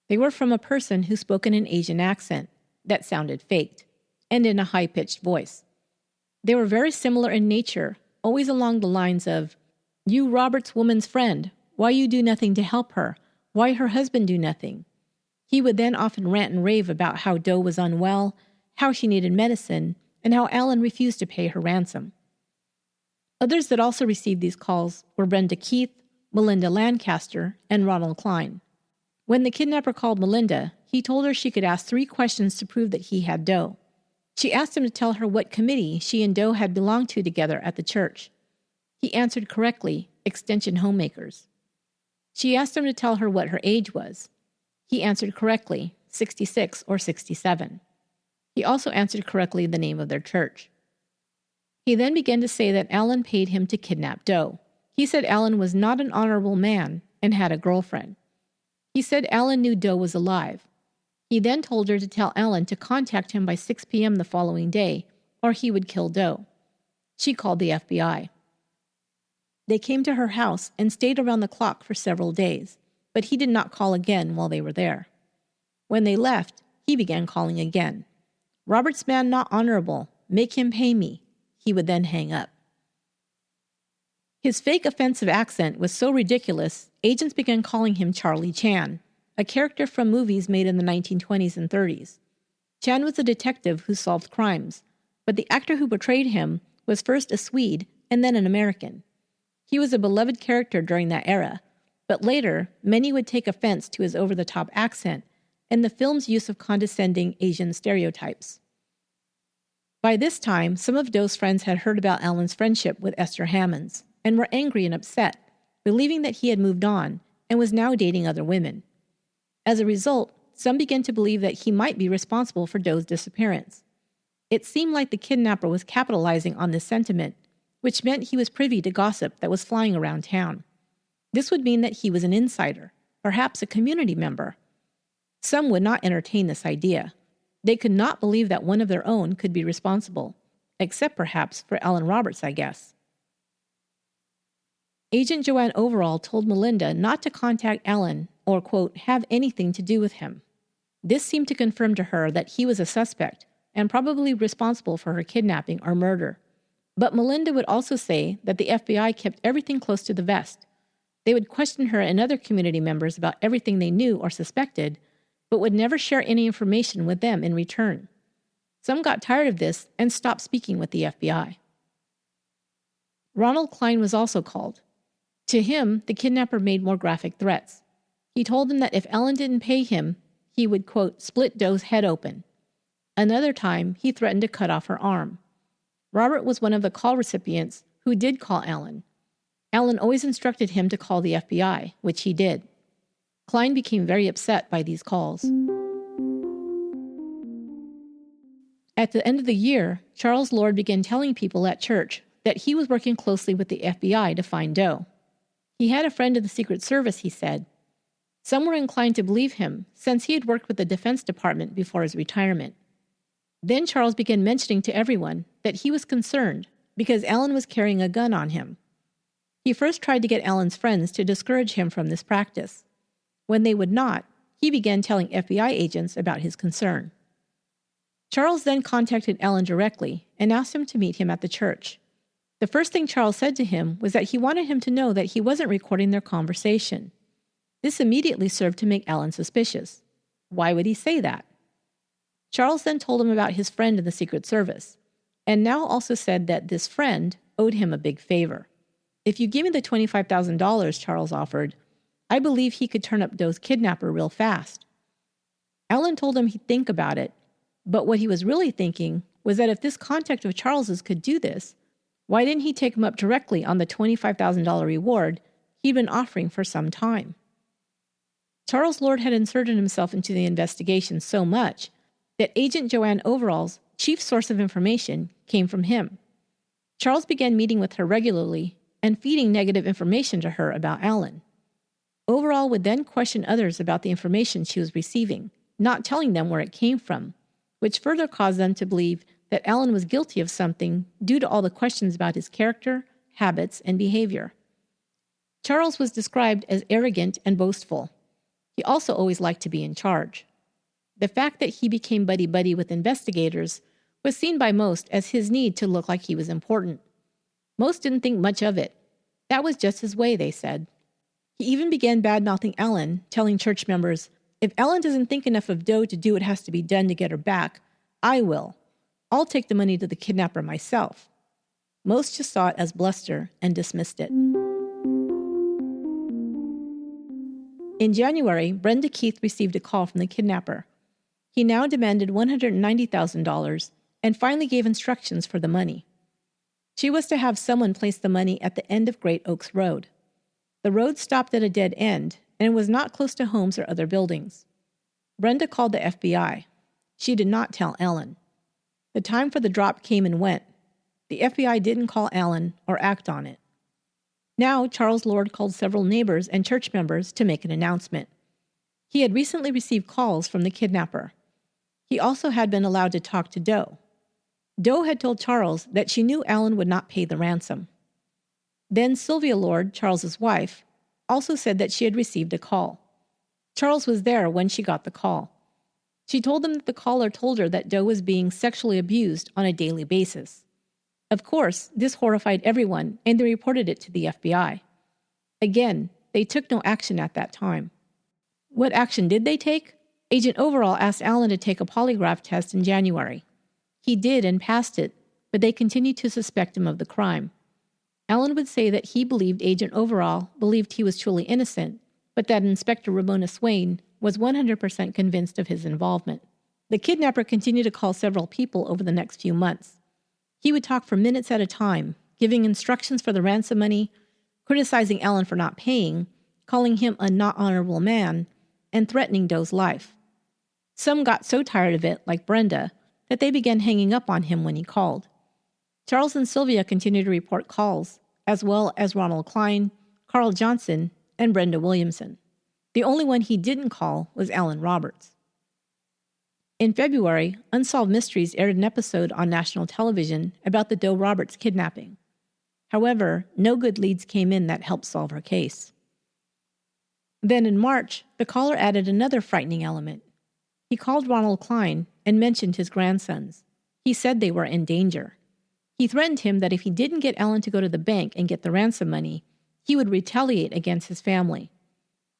They were from a person who spoke in an Asian accent that sounded faked, and in a high-pitched voice. They were very similar in nature, always along the lines of, "You Roberts woman's friend, why you do nothing to help her? Why her husband do nothing?" He would then often rant and rave about how Doe was unwell, how she needed medicine, and how Alan refused to pay her ransom. Others that also received these calls were Brenda Keith, Melinda Lancaster, and Ronald Klein. When the kidnapper called Melinda, he told her she could ask 3 questions to prove that he had Doe. She asked him to tell her what committee she and Doe had belonged to together at the church. He answered correctly, Extension Homemakers. She asked him to tell her what her age was. He answered correctly, 66 or 67. He also answered correctly the name of their church. He then began to say that Alan paid him to kidnap Doe. He said Alan was not an honorable man and had a girlfriend. He said Alan knew Doe was alive. He then told her to tell Alan to contact him by 6 p.m. the following day or he would kill Doe. She called the FBI. They came to her house and stayed around the clock for several days, but he did not call again while they were there. When they left, he began calling again. "Robert's man not honorable. Make him pay me." He would then hang up. His fake offensive accent was so ridiculous, agents began calling him Charlie Chan, a character from movies made in the 1920s and 30s. Chan was a detective who solved crimes, but the actor who portrayed him was first a Swede and then an American. He was a beloved character during that era, but later, many would take offense to his over-the-top accent and the film's use of condescending Asian stereotypes. By this time, some of Doe's friends had heard about Alan's friendship with Esther Hammonds and were angry and upset, believing that he had moved on and was now dating other women. As a result, some began to believe that he might be responsible for Doe's disappearance. It seemed like the kidnapper was capitalizing on this sentiment, which meant he was privy to gossip that was flying around town. This would mean that he was an insider, perhaps a community member. Some would not entertain this idea. They could not believe that one of their own could be responsible, except perhaps for Alan Roberts, I guess. Agent Joanne Overall told Melinda not to contact Alan or, quote, have anything to do with him. This seemed to confirm to her that he was a suspect and probably responsible for her kidnapping or murder. But Melinda would also say that the FBI kept everything close to the vest. They would question her and other community members about everything they knew or suspected, but would never share any information with them in return. Some got tired of this and stopped speaking with the FBI. Ronald Klein was also called. To him, the kidnapper made more graphic threats. He told him that if Alan didn't pay him, he would, quote, split Doe's head open. Another time, he threatened to cut off her arm. Robert was one of the call recipients who did call Alan. Alan always instructed him to call the FBI, which he did. Klein became very upset by these calls. At the end of the year, Charles Lord began telling people at church that he was working closely with the FBI to find Doe. He had a friend in the Secret Service, he said. Some were inclined to believe him, since he had worked with the Defense Department before his retirement. Then Charles began mentioning to everyone that he was concerned because Alan was carrying a gun on him. He first tried to get Alan's friends to discourage him from this practice. When they would not, he began telling FBI agents about his concern. Charles then contacted Alan directly and asked him to meet him at the church. The first thing Charles said to him was that he wanted him to know that he wasn't recording their conversation. This immediately served to make Alan suspicious. Why would he say that? Charles then told him about his friend in the Secret Service, and now also said that this friend owed him a big favor. If you give me the $25,000 Charles offered, I believe he could turn up Doe's kidnapper real fast. Alan told him he'd think about it, but what he was really thinking was that if this contact of Charles's could do this, why didn't he take him up directly on the $25,000 reward he'd been offering for some time? Charles Lord had inserted himself into the investigation so much that Agent Joanne Overall's chief source of information came from him. Charles began meeting with her regularly and feeding negative information to her about Alan. Overall would then question others about the information she was receiving, not telling them where it came from, which further caused them to believe that Alan was guilty of something due to all the questions about his character, habits, and behavior. Charles was described as arrogant and boastful. He also always liked to be in charge. The fact that he became buddy-buddy with investigators was seen by most as his need to look like he was important. Most didn't think much of it. That was just his way, they said. He even began bad-mouthing Alan, telling church members, "If Alan doesn't think enough of Doe to do what has to be done to get her back, I will. I'll take the money to the kidnapper myself." Most just saw it as bluster and dismissed it. In January, Brenda Keith received a call from the kidnapper. He now demanded $190,000 and finally gave instructions for the money. She was to have someone place the money at the end of Great Oaks Road. The road stopped at a dead end, and it was not close to homes or other buildings. Brenda called the FBI. She did not tell Alan. The time for the drop came and went. The FBI didn't call Alan or act on it. Now, Charles Lord called several neighbors and church members to make an announcement. He had recently received calls from the kidnapper. He also had been allowed to talk to Doe. Doe had told Charles that she knew Allen would not pay the ransom. Then Sylvia Lord, Charles's wife, also said that she had received a call. Charles was there when she got the call. She told him that the caller told her that Doe was being sexually abused on a daily basis. Of course, this horrified everyone, and they reported it to the FBI. Again, they took no action at that time. What action did they take? Agent Overall asked Allen to take a polygraph test in January. He did and passed it, but they continued to suspect him of the crime. Allen would say that he believed Agent Overall believed he was truly innocent, but that Inspector Ramona Swain was 100% convinced of his involvement. The kidnapper continued to call several people over the next few months. He would talk for minutes at a time, giving instructions for the ransom money, criticizing Allen for not paying, calling him a not honorable man, and threatening Doe's life. Some got so tired of it, like Brenda, that they began hanging up on him when he called. Charles and Sylvia continued to report calls, as well as Ronald Klein, Carl Johnson, and Brenda Williamson. The only one he didn't call was Alan Roberts. In February, Unsolved Mysteries aired an episode on national television about the Doe Roberts kidnapping. However, no good leads came in that helped solve her case. Then in March, the caller added another frightening element. He called Ronald Klein and mentioned his grandsons. He said they were in danger. He threatened him that if he didn't get Allen to go to the bank and get the ransom money, he would retaliate against his family.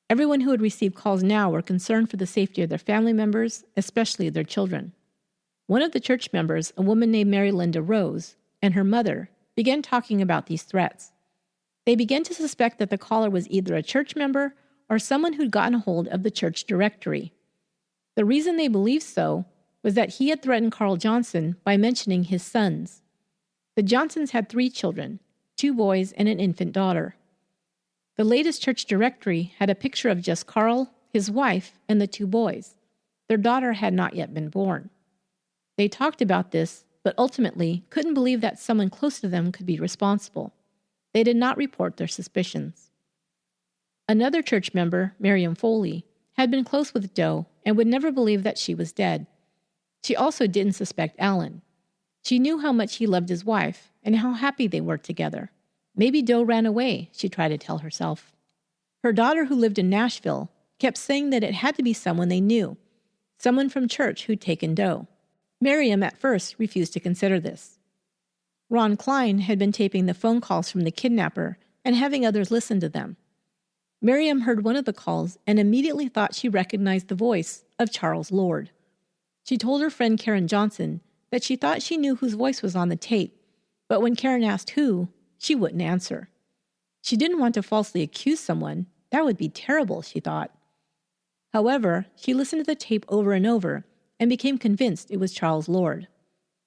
Everyone who had received calls now were concerned for the safety of their family members, especially their children. One of the church members, a woman named Melinda Rose, and her mother began talking about these threats. They began to suspect that the caller was either a church member or someone who'd gotten a hold of the church directory. The reason they believed so was that he had threatened Carl Johnson by mentioning his sons. The Johnsons had 3 children, 2 boys and an infant daughter. The latest church directory had a picture of just Carl, his wife, and the 2 boys. Their daughter had not yet been born. They talked about this, but ultimately couldn't believe that someone close to them could be responsible. They did not report their suspicions. Another church member, Miriam Foley, had been close with Doe and would never believe that she was dead. She also didn't suspect Allen. She knew how much he loved his wife and how happy they were together. Maybe Doe ran away, she tried to tell herself. Her daughter, who lived in Nashville, kept saying that it had to be someone they knew, someone from church who'd taken Doe. Miriam at first refused to consider this. Ron Klein had been taping the phone calls from the kidnapper and having others listen to them. Miriam heard one of the calls and immediately thought she recognized the voice of Charles Lord. She told her friend Karen Johnson that she thought she knew whose voice was on the tape, but when Karen asked who, she wouldn't answer. She didn't want to falsely accuse someone. That would be terrible, she thought. However, she listened to the tape over and over and became convinced it was Charles Lord,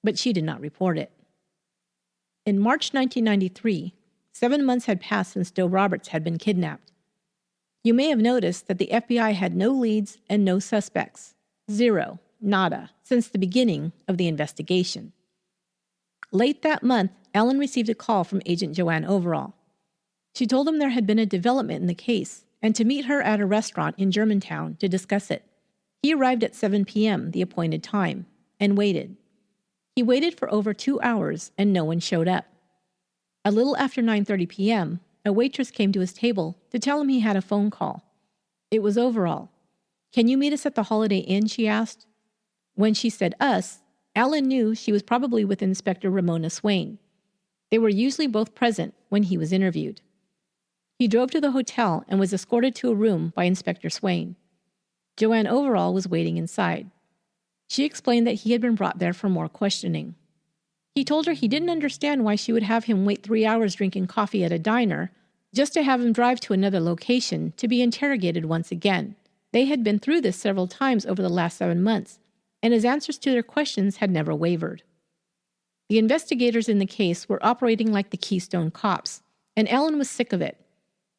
but she did not report it. In March 1993, 7 months had passed since Doe Roberts had been kidnapped. You may have noticed that the FBI had no leads and no suspects. 0, nada, since the beginning of the investigation. Late that month, Allen received a call from Agent Joanne Overall. She told him there had been a development in the case and to meet her at a restaurant in Germantown to discuss it. He arrived at 7 p.m., the appointed time, and waited. He waited for over 2 hours and no one showed up. A little after 9:30 p.m., a waitress came to his table to tell him he had a phone call. It was Overall. "Can you meet us at the Holiday Inn?" she asked. When she said us, Allen knew she was probably with Inspector Ramona Swain. They were usually both present when he was interviewed. He drove to the hotel and was escorted to a room by Inspector Swain. Joanne Overall was waiting inside. She explained that he had been brought there for more questioning. He told her he didn't understand why she would have him wait 3 hours drinking coffee at a diner just to have him drive to another location to be interrogated once again. They had been through this several times over the last 7 months, and his answers to their questions had never wavered. The investigators in the case were operating like the Keystone Cops, and Allen was sick of it.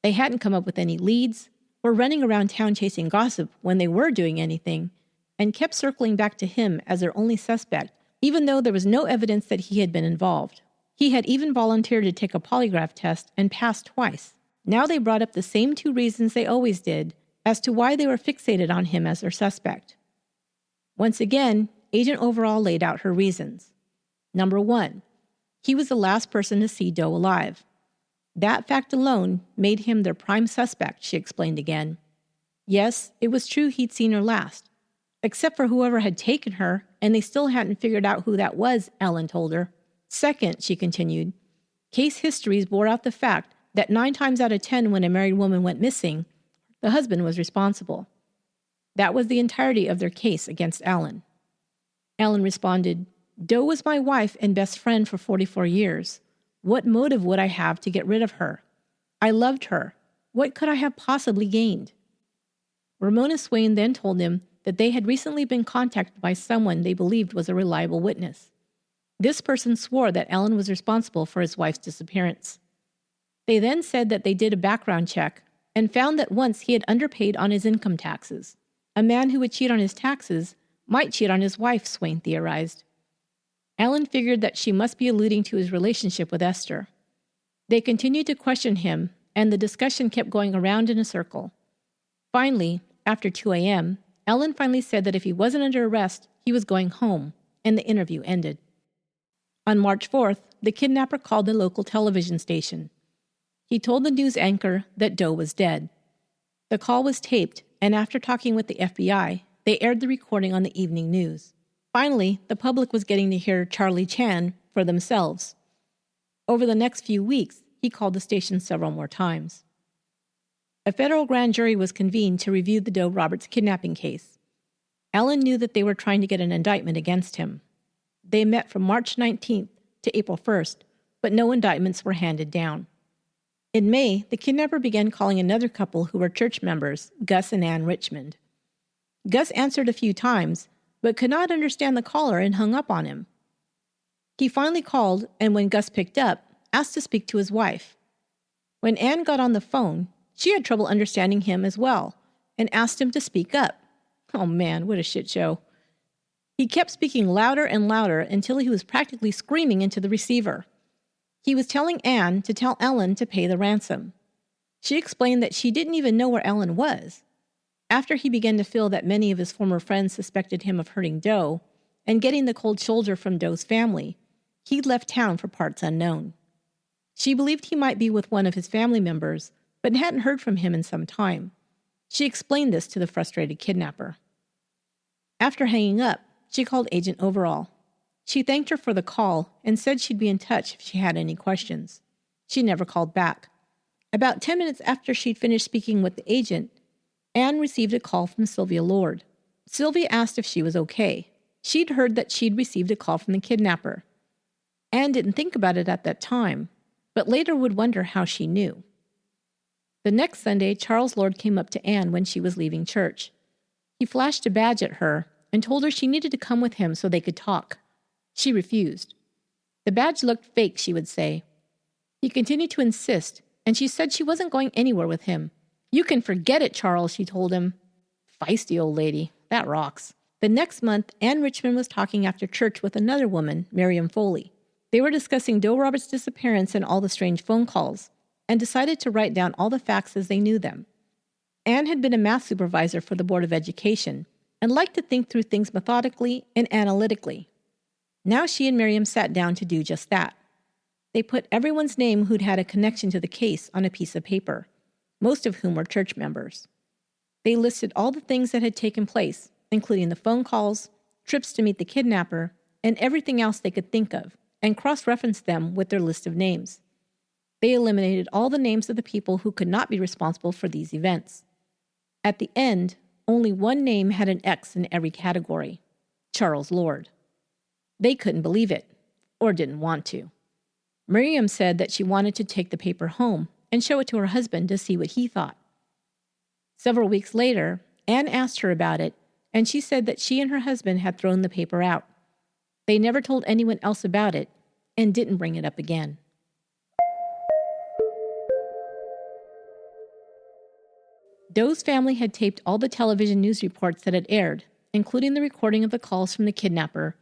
They hadn't come up with any leads, were running around town chasing gossip when they were doing anything, and kept circling back to him as their only suspect, even though there was no evidence that he had been involved. He had even volunteered to take a polygraph test and passed twice. Now they brought up the same 2 reasons they always did as to why they were fixated on him as their suspect. Once again, Agent Overall laid out her reasons. Number 1, he was the last person to see Doe alive. That fact alone made him their prime suspect, she explained again. Yes, it was true he'd seen her last, except for whoever had taken her, and they still hadn't figured out who that was, Ellen told her. Second, she continued, case histories bore out the fact that 9 times out of 10 when a married woman went missing, the husband was responsible. That was the entirety of their case against Ellen. Ellen responded, Doe was my wife and best friend for 44 years. What motive would I have to get rid of her? I loved her. What could I have possibly gained? Ramona Swain then told him that they had recently been contacted by someone they believed was a reliable witness. This person swore that Ellen was responsible for his wife's disappearance. They then said that they did a background check and found that once he had underpaid on his income taxes. A man who would cheat on his taxes might cheat on his wife, Swain theorized. Ellen figured that she must be alluding to his relationship with Esther. They continued to question him, and the discussion kept going around in a circle. Finally, after 2 a.m., Ellen finally said that if he wasn't under arrest, he was going home, and the interview ended. On March 4th, the kidnapper called the local television station. He told the news anchor that Doe was dead. The call was taped, and after talking with the FBI, they aired the recording on the evening news. Finally, the public was getting to hear Charlie Chan for themselves. Over the next few weeks, he called the station several more times. A federal grand jury was convened to review the Doe Roberts kidnapping case. Ellen knew that they were trying to get an indictment against him. They met from March 19th to April 1st, but no indictments were handed down. In May, the kidnapper began calling another couple who were church members, Gus and Ann Richmond. Gus answered a few times, but could not understand the caller and hung up on him. He finally called, and when Gus picked up, asked to speak to his wife. When Ann got on the phone, she had trouble understanding him as well, and asked him to speak up. Oh man, what a shit show. He kept speaking louder and louder until he was practically screaming into the receiver. He was telling Ann to tell Ellen to pay the ransom. She explained that she didn't even know where Ellen was. After he began to feel that many of his former friends suspected him of hurting Doe and getting the cold shoulder from Doe's family, he left town for parts unknown. She believed he might be with one of his family members, but hadn't heard from him in some time. She explained this to the frustrated kidnapper. After hanging up, she called Agent Overall. She thanked her for the call and said she'd be in touch if she had any questions. She never called back. About 10 minutes after she'd finished speaking with the agent, Anne received a call from Sylvia Lord. Sylvia asked if she was okay. She'd heard that she'd received a call from the kidnapper. Anne didn't think about it at that time, but later would wonder how she knew. The next Sunday, Charles Lord came up to Anne when she was leaving church. He flashed a badge at her and told her she needed to come with him so they could talk. She refused. The badge looked fake, she would say. He continued to insist, and she said she wasn't going anywhere with him. You can forget it, Charles, she told him. Feisty old lady. That rocks. The next month, Ann Richmond was talking after church with another woman, Miriam Foley. They were discussing Doe Roberts' disappearance and all the strange phone calls, and decided to write down all the facts as they knew them. Ann had been a math supervisor for the Board of Education and liked to think through things methodically and analytically. Now she and Miriam sat down to do just that. They put everyone's name who'd had a connection to the case on a piece of paper, most of whom were church members. They listed all the things that had taken place, including the phone calls, trips to meet the kidnapper, and everything else they could think of, and cross-referenced them with their list of names. They eliminated all the names of the people who could not be responsible for these events. At the end, only one name had an X in every category: Charles Lord. They couldn't believe it, or didn't want to. Miriam said that she wanted to take the paper home and show it to her husband to see what he thought. Several weeks later, Anne asked her about it, and she said that she and her husband had thrown the paper out. They never told anyone else about it, and didn't bring it up again. Doe's family had taped all the television news reports that had aired, including the recording of the calls from the kidnapper,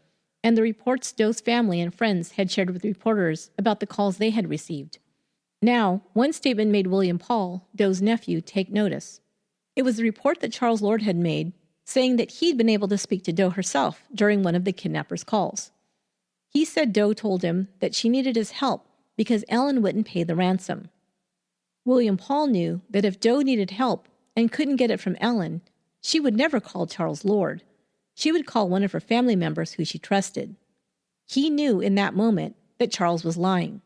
and the reports Doe's family and friends had shared with reporters about the calls they had received. Now, one statement made William Paul, Doe's nephew, take notice. It was the report that Charles Lord had made, saying that he'd been able to speak to Doe herself during one of the kidnapper's calls. He said Doe told him that she needed his help because Ellen wouldn't pay the ransom. William Paul knew that if Doe needed help and couldn't get it from Ellen, she would never call Charles Lord. She would call one of her family members who she trusted. He knew in that moment that Charles was lying.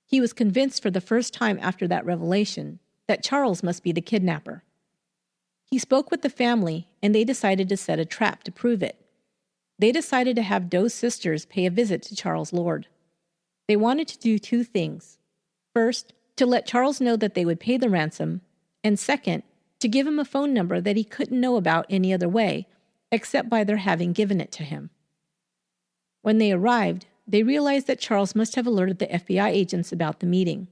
He was convinced for the first time after that revelation that Charles must be the kidnapper. He spoke with the family, and they decided to set a trap to prove it. They decided to have Doe's sisters pay a visit to Charles Lord. They wanted to do two things. First, to let Charles know that they would pay the ransom, and second, to give him a phone number that he couldn't know about any other way, except by their having given it to him. When they arrived, they realized that Charles must have alerted the FBI agents about the meeting.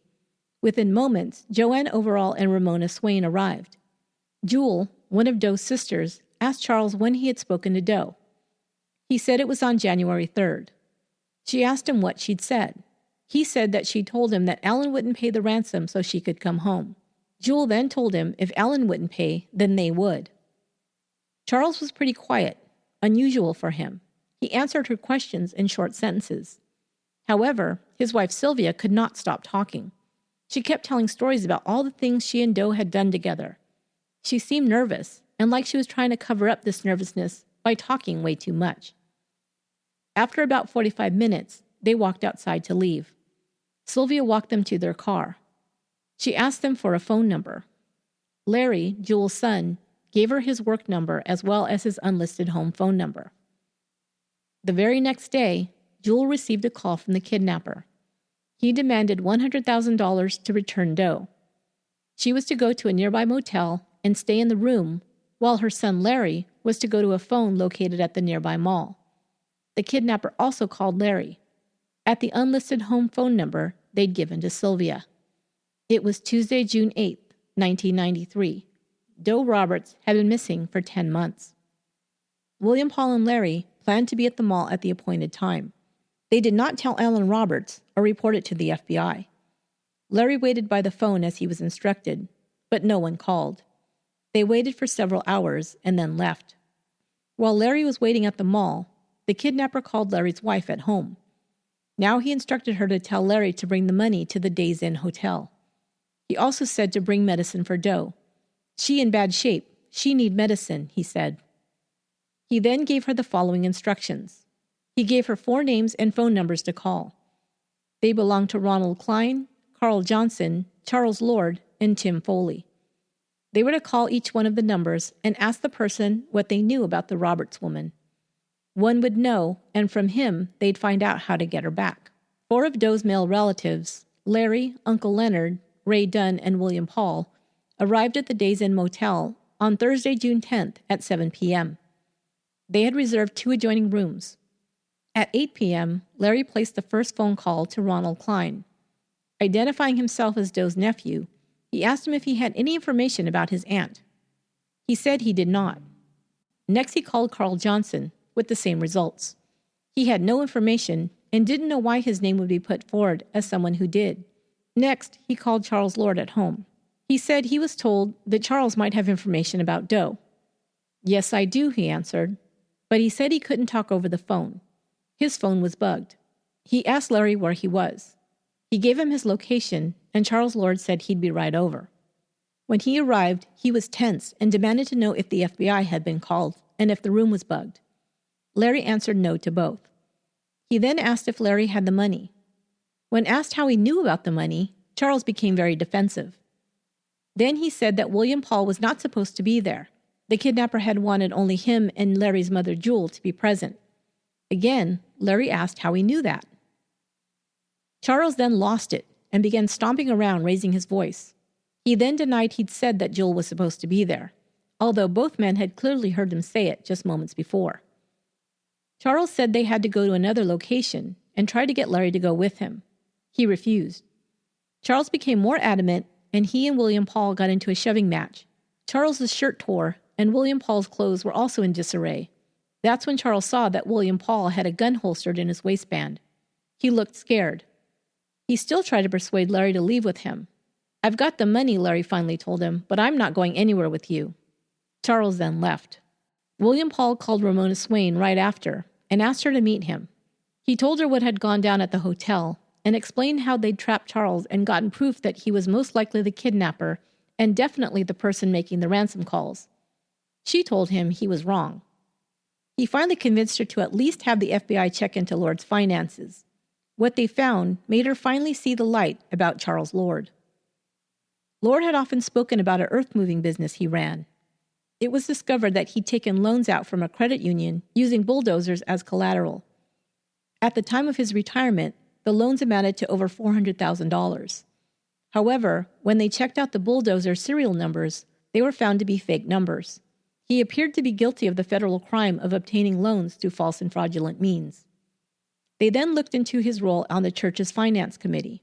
Within moments, Joanne Overall and Ramona Swain arrived. Jewel, one of Doe's sisters, asked Charles when he had spoken to Doe. He said it was on January 3rd. She asked him what she'd said. He said that she'd told him that Ellen wouldn't pay the ransom so she could come home. Jewel then told him if Ellen wouldn't pay, then they would. Charles was pretty quiet, unusual for him. He answered her questions in short sentences. However, his wife Sylvia could not stop talking. She kept telling stories about all the things she and Doe had done together. She seemed nervous, and like she was trying to cover up this nervousness by talking way too much. After about 45 minutes, they walked outside to leave. Sylvia walked them to their car. She asked them for a phone number. Larry, Jewel's son, gave her his work number as well as his unlisted home phone number. The very next day, Jewel received a call from the kidnapper. He demanded $100,000 to return Doe. She was to go to a nearby motel and stay in the room, while her son Larry was to go to a phone located at the nearby mall. The kidnapper also called Larry at the unlisted home phone number they'd given to Sylvia. It was Tuesday, June 8, 1993. Doe Roberts had been missing for 10 months. William Paul and Larry planned to be at the mall at the appointed time. They did not tell Alan Roberts or report it to the FBI. Larry waited by the phone as he was instructed, but no one called. They waited for several hours and then left. While Larry was waiting at the mall, the kidnapper called Larry's wife at home. Now he instructed her to tell Larry to bring the money to the Days Inn hotel. He also said to bring medicine for Doe. She in bad shape. She need medicine, he said. He then gave her the following instructions. He gave her 4 names and phone numbers to call. They belonged to Ronald Klein, Carl Johnson, Charles Lord, and Tim Foley. They were to call each one of the numbers and ask the person what they knew about the Roberts woman. One would know, and from him, they'd find out how to get her back. 4 of Doe's male relatives, Larry, Uncle Leonard, Ray Dunn, and William Paul, arrived at the Days Inn Motel on Thursday, June 10th at 7 p.m. They had reserved 2 adjoining rooms. At 8 p.m., Larry placed the first phone call to Ronald Klein. Identifying himself as Doe's nephew, he asked him if he had any information about his aunt. He said he did not. Next, he called Carl Johnson, with the same results. He had no information and didn't know why his name would be put forward as someone who did. Next, he called Charles Lord at home. He said he was told that Charles might have information about Doe. Yes, I do, he answered. But he said he couldn't talk over the phone. His phone was bugged. He asked Larry where he was. He gave him his location, and Charles Lord said he'd be right over. When he arrived, he was tense and demanded to know if the FBI had been called and if the room was bugged. Larry answered no to both. He then asked if Larry had the money. When asked how he knew about the money, Charles became very defensive. Then he said that William Paul was not supposed to be there. The kidnapper had wanted only him and Larry's mother Jewel to be present. Again, Larry asked how he knew that. Charles then lost it and began stomping around, raising his voice. He then denied he'd said that Jewel was supposed to be there, although both men had clearly heard him say it just moments before. Charles said they had to go to another location and tried to get Larry to go with him. He refused. Charles became more adamant, and he and William Paul got into a shoving match. Charles's shirt tore, and William Paul's clothes were also in disarray. That's when Charles saw that William Paul had a gun holstered in his waistband. He looked scared. He still tried to persuade Larry to leave with him. "I've got the money," Larry finally told him, "but I'm not going anywhere with you." Charles then left. William Paul called Ramona Swain right after and asked her to meet him. He told her what had gone down at the hotel and explained how they'd trapped Charles and gotten proof that he was most likely the kidnapper and definitely the person making the ransom calls. She told him he was wrong. He finally convinced her to at least have the FBI check into Lord's finances. What they found made her finally see the light about Charles Lord. Lord had often spoken about an earth-moving business he ran. It was discovered that he'd taken loans out from a credit union using bulldozers as collateral. At the time of his retirement, the loans amounted to over $400,000. However, when they checked out the bulldozer serial numbers, they were found to be fake numbers. He appeared to be guilty of the federal crime of obtaining loans through false and fraudulent means. They then looked into his role on the church's finance committee.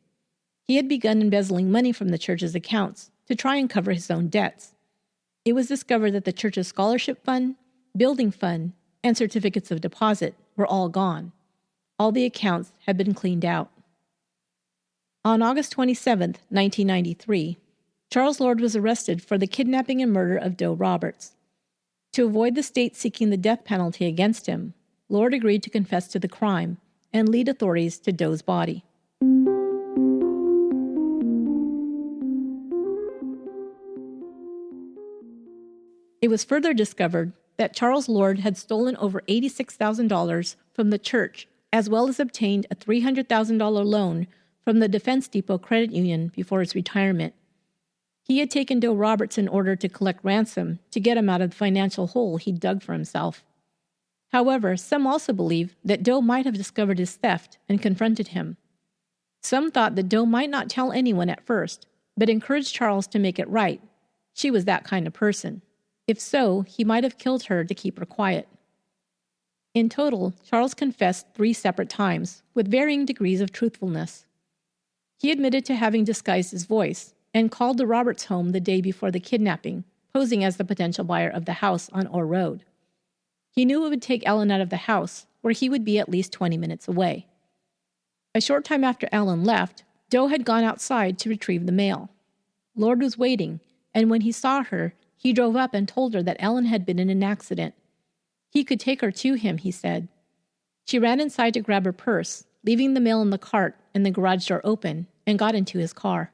He had begun embezzling money from the church's accounts to try and cover his own debts. It was discovered that the church's scholarship fund, building fund, and certificates of deposit were all gone. All the accounts had been cleaned out. On August 27, 1993, Charles Lord was arrested for the kidnapping and murder of Doe Roberts. To avoid the state seeking the death penalty against him, Lord agreed to confess to the crime and lead authorities to Doe's body. It was further discovered that Charles Lord had stolen over $86,000 from the church, as well as obtained a $300,000 loan from the Defense Depot Credit Union before his retirement. He had taken Doe Roberts in order to collect ransom to get him out of the financial hole he'd dug for himself. However, some also believe that Doe might have discovered his theft and confronted him. Some thought that Doe might not tell anyone at first, but encouraged Charles to make it right. She was that kind of person. If so, he might have killed her to keep her quiet. In total, Charles confessed 3 separate times, with varying degrees of truthfulness. He admitted to having disguised his voice and called the Roberts home the day before the kidnapping, posing as the potential buyer of the house on Orr Road. He knew it would take Ellen out of the house, where he would be at least 20 minutes away. A short time after Ellen left, Doe had gone outside to retrieve the mail. Lord was waiting, and when he saw her, he drove up and told her that Ellen had been in an accident. He could take her to him, he said. She ran inside to grab her purse, leaving the mail in the cart and the garage door open, and got into his car.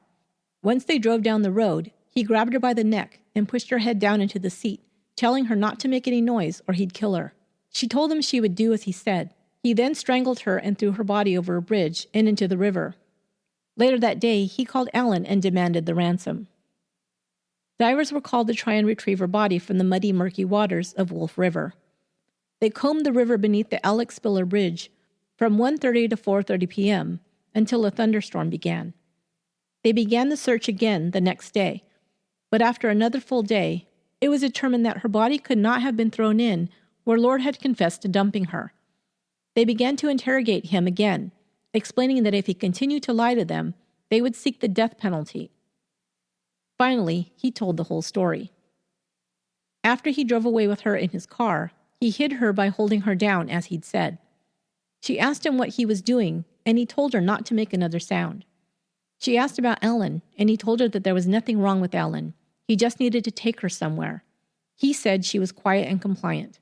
Once they drove down the road, he grabbed her by the neck and pushed her head down into the seat, telling her not to make any noise or he'd kill her. She told him she would do as he said. He then strangled her and threw her body over a bridge and into the river. Later that day, he called Ellen and demanded the ransom. Divers were called to try and retrieve her body from the muddy, murky waters of Wolf River. They combed the river beneath the Alex Spiller Bridge from 1:30 to 4:30 p.m. until a thunderstorm began. They began the search again the next day, but after another full day, it was determined that her body could not have been thrown in where Lord had confessed to dumping her. They began to interrogate him again, explaining that if he continued to lie to them, they would seek the death penalty. Finally, he told the whole story. After he drove away with her in his car, he hid her by holding her down, as he'd said. She asked him what he was doing, and he told her not to make another sound. She asked about Ellen, and he told her that there was nothing wrong with Ellen. He just needed to take her somewhere. He said she was quiet and compliant.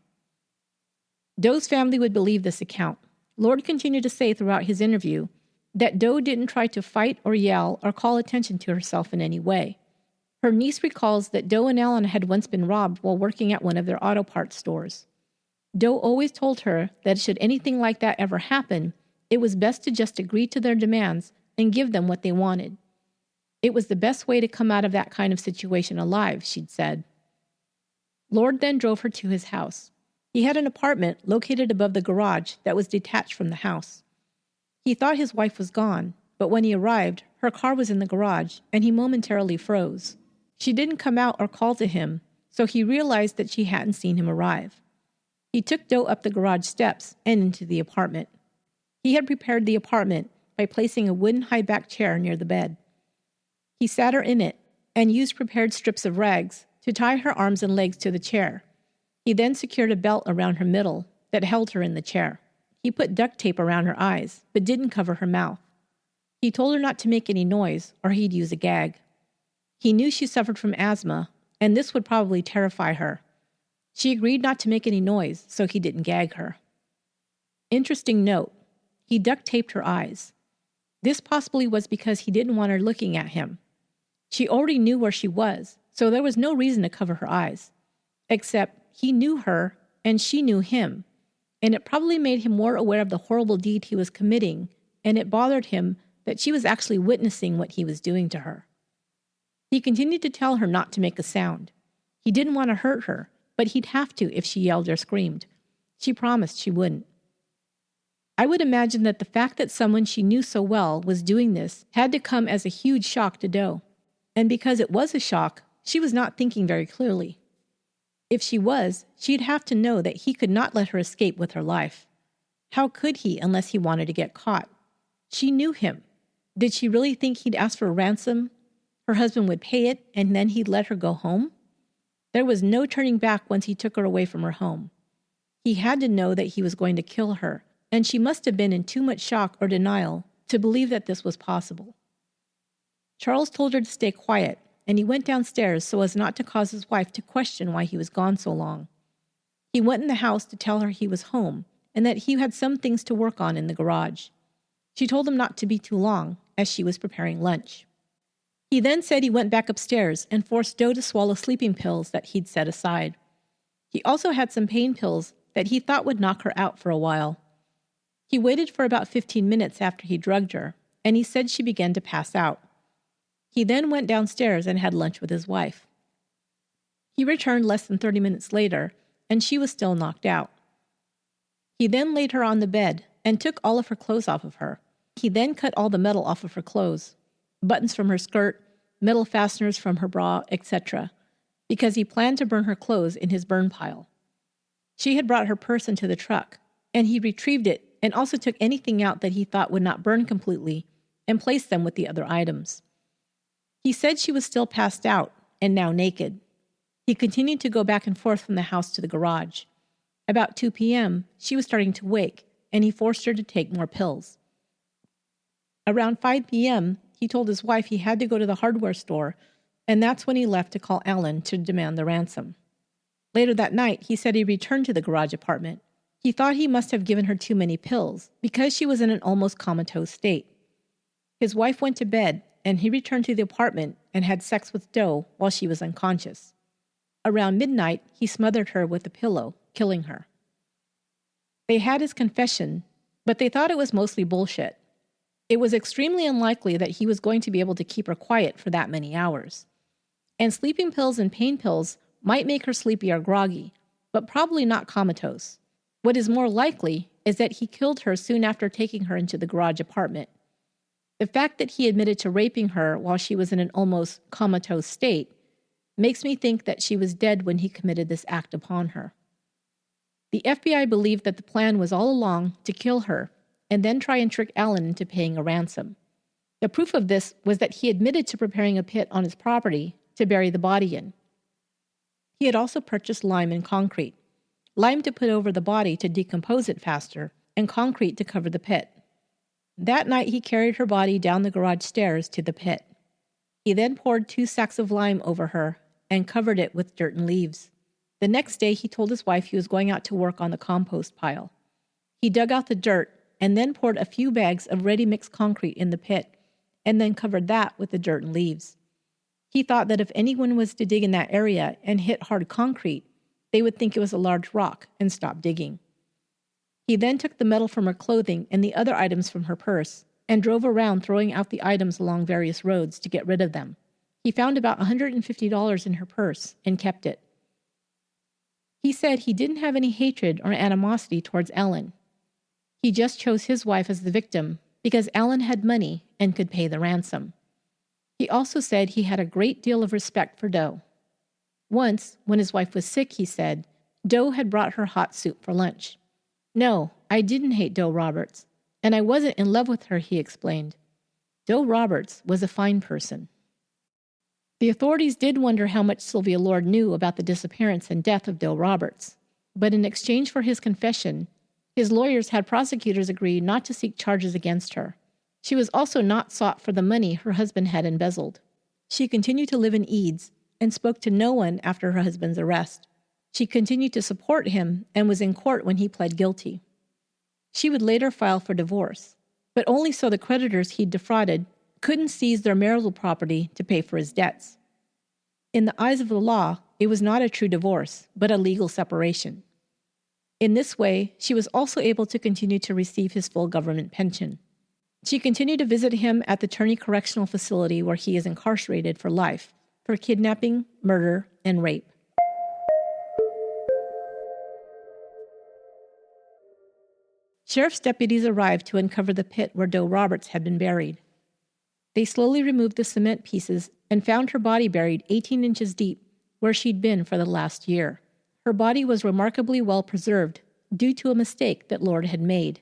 Doe's family would believe this account. Lord continued to say throughout his interview that Doe didn't try to fight or yell or call attention to herself in any way. Her niece recalls that Doe and Ellen had once been robbed while working at one of their auto parts stores. Doe always told her that should anything like that ever happen, it was best to just agree to their demands and give them what they wanted. It was the best way to come out of that kind of situation alive, she'd said. Lord then drove her to his house. He had an apartment located above the garage that was detached from the house. He thought his wife was gone, but when he arrived, her car was in the garage, and he momentarily froze. She didn't come out or call to him, so he realized that she hadn't seen him arrive. He took Doe up the garage steps and into the apartment. He had prepared the apartment by placing a wooden high-back chair near the bed. He sat her in it and used prepared strips of rags to tie her arms and legs to the chair. He then secured a belt around her middle that held her in the chair. He put duct tape around her eyes, but didn't cover her mouth. He told her not to make any noise, or he'd use a gag. He knew she suffered from asthma, and this would probably terrify her. She agreed not to make any noise, so he didn't gag her. Interesting note, he duct-taped her eyes. This possibly was because he didn't want her looking at him. She already knew where she was, so there was no reason to cover her eyes. Except he knew her and she knew him, and it probably made him more aware of the horrible deed he was committing, and it bothered him that she was actually witnessing what he was doing to her. He continued to tell her not to make a sound. He didn't want to hurt her, but he'd have to if she yelled or screamed. She promised she wouldn't. I would imagine that the fact that someone she knew so well was doing this had to come as a huge shock to Doe. And because it was a shock, she was not thinking very clearly. If she was, she'd have to know that he could not let her escape with her life. How could he unless he wanted to get caught? She knew him. Did she really think he'd ask for a ransom? Her husband would pay it, and then he'd let her go home? There was no turning back once he took her away from her home. He had to know that he was going to kill her, and she must have been in too much shock or denial to believe that this was possible. Charles told her to stay quiet, and he went downstairs so as not to cause his wife to question why he was gone so long. He went in the house to tell her he was home and that he had some things to work on in the garage. She told him not to be too long, as she was preparing lunch. He then said he went back upstairs and forced Doe to swallow sleeping pills that he'd set aside. He also had some pain pills that he thought would knock her out for a while. He waited for about 15 minutes after he drugged her, and he said she began to pass out. He then went downstairs and had lunch with his wife. He returned less than 30 minutes later, and she was still knocked out. He then laid her on the bed and took all of her clothes off of her. He then cut all the metal off of her clothes, buttons from her skirt, metal fasteners from her bra, etc., because he planned to burn her clothes in his burn pile. She had brought her purse into the truck, and he retrieved it and also took anything out that he thought would not burn completely and placed them with the other items. He said she was still passed out and now naked. He continued to go back and forth from the house to the garage. About 2 p.m., she was starting to wake, and he forced her to take more pills. Around 5 p.m., he told his wife he had to go to the hardware store, and that's when he left to call Alan to demand the ransom. Later that night, he said he returned to the garage apartment. He thought he must have given her too many pills because she was in an almost comatose state. His wife went to bed, and he returned to the apartment and had sex with Doe while she was unconscious. Around midnight, he smothered her with a pillow, killing her. They had his confession, but they thought it was mostly bullshit. It was extremely unlikely that he was going to be able to keep her quiet for that many hours. And sleeping pills and pain pills might make her sleepy or groggy, but probably not comatose. What is more likely is that he killed her soon after taking her into the garage apartment. The fact that he admitted to raping her while she was in an almost comatose state makes me think that she was dead when he committed this act upon her. The FBI believed that the plan was all along to kill her and then try and trick Alan into paying a ransom. The proof of this was that he admitted to preparing a pit on his property to bury the body in. He had also purchased lime and concrete. Lime to put over the body to decompose it faster, and concrete to cover the pit. That night he carried her body down the garage stairs to the pit. He then poured 2 sacks of lime over her and covered it with dirt and leaves. The next day he told his wife he was going out to work on the compost pile. He dug out the dirt and then poured a few bags of ready-mixed concrete in the pit and then covered that with the dirt and leaves. He thought that if anyone was to dig in that area and hit hard concrete, they would think it was a large rock and stop digging. He then took the metal from her clothing and the other items from her purse and drove around throwing out the items along various roads to get rid of them. He found about $150 in her purse and kept it. He said he didn't have any hatred or animosity towards Alan. He just chose his wife as the victim because Alan had money and could pay the ransom. He also said he had a great deal of respect for Doe. Once, when his wife was sick, he said, Doe had brought her hot soup for lunch. No, I didn't hate Doe Roberts, and I wasn't in love with her, he explained. Doe Roberts was a fine person. The authorities did wonder how much Sylvia Lord knew about the disappearance and death of Doe Roberts, but in exchange for his confession, his lawyers had prosecutors agree not to seek charges against her. She was also not sought for the money her husband had embezzled. She continued to live in Eads and spoke to no one after her husband's arrest. She continued to support him and was in court when he pled guilty. She would later file for divorce, but only so the creditors he'd defrauded couldn't seize their marital property to pay for his debts. In the eyes of the law, it was not a true divorce, but a legal separation. In this way, she was also able to continue to receive his full government pension. She continued to visit him at the Turney Correctional Facility where he is incarcerated for life, for kidnapping, murder, and rape. Sheriff's deputies arrived to uncover the pit where Doe Roberts had been buried. They slowly removed the cement pieces and found her body buried 18 inches deep, where she'd been for the last year. Her body was remarkably well preserved due to a mistake that Lord had made.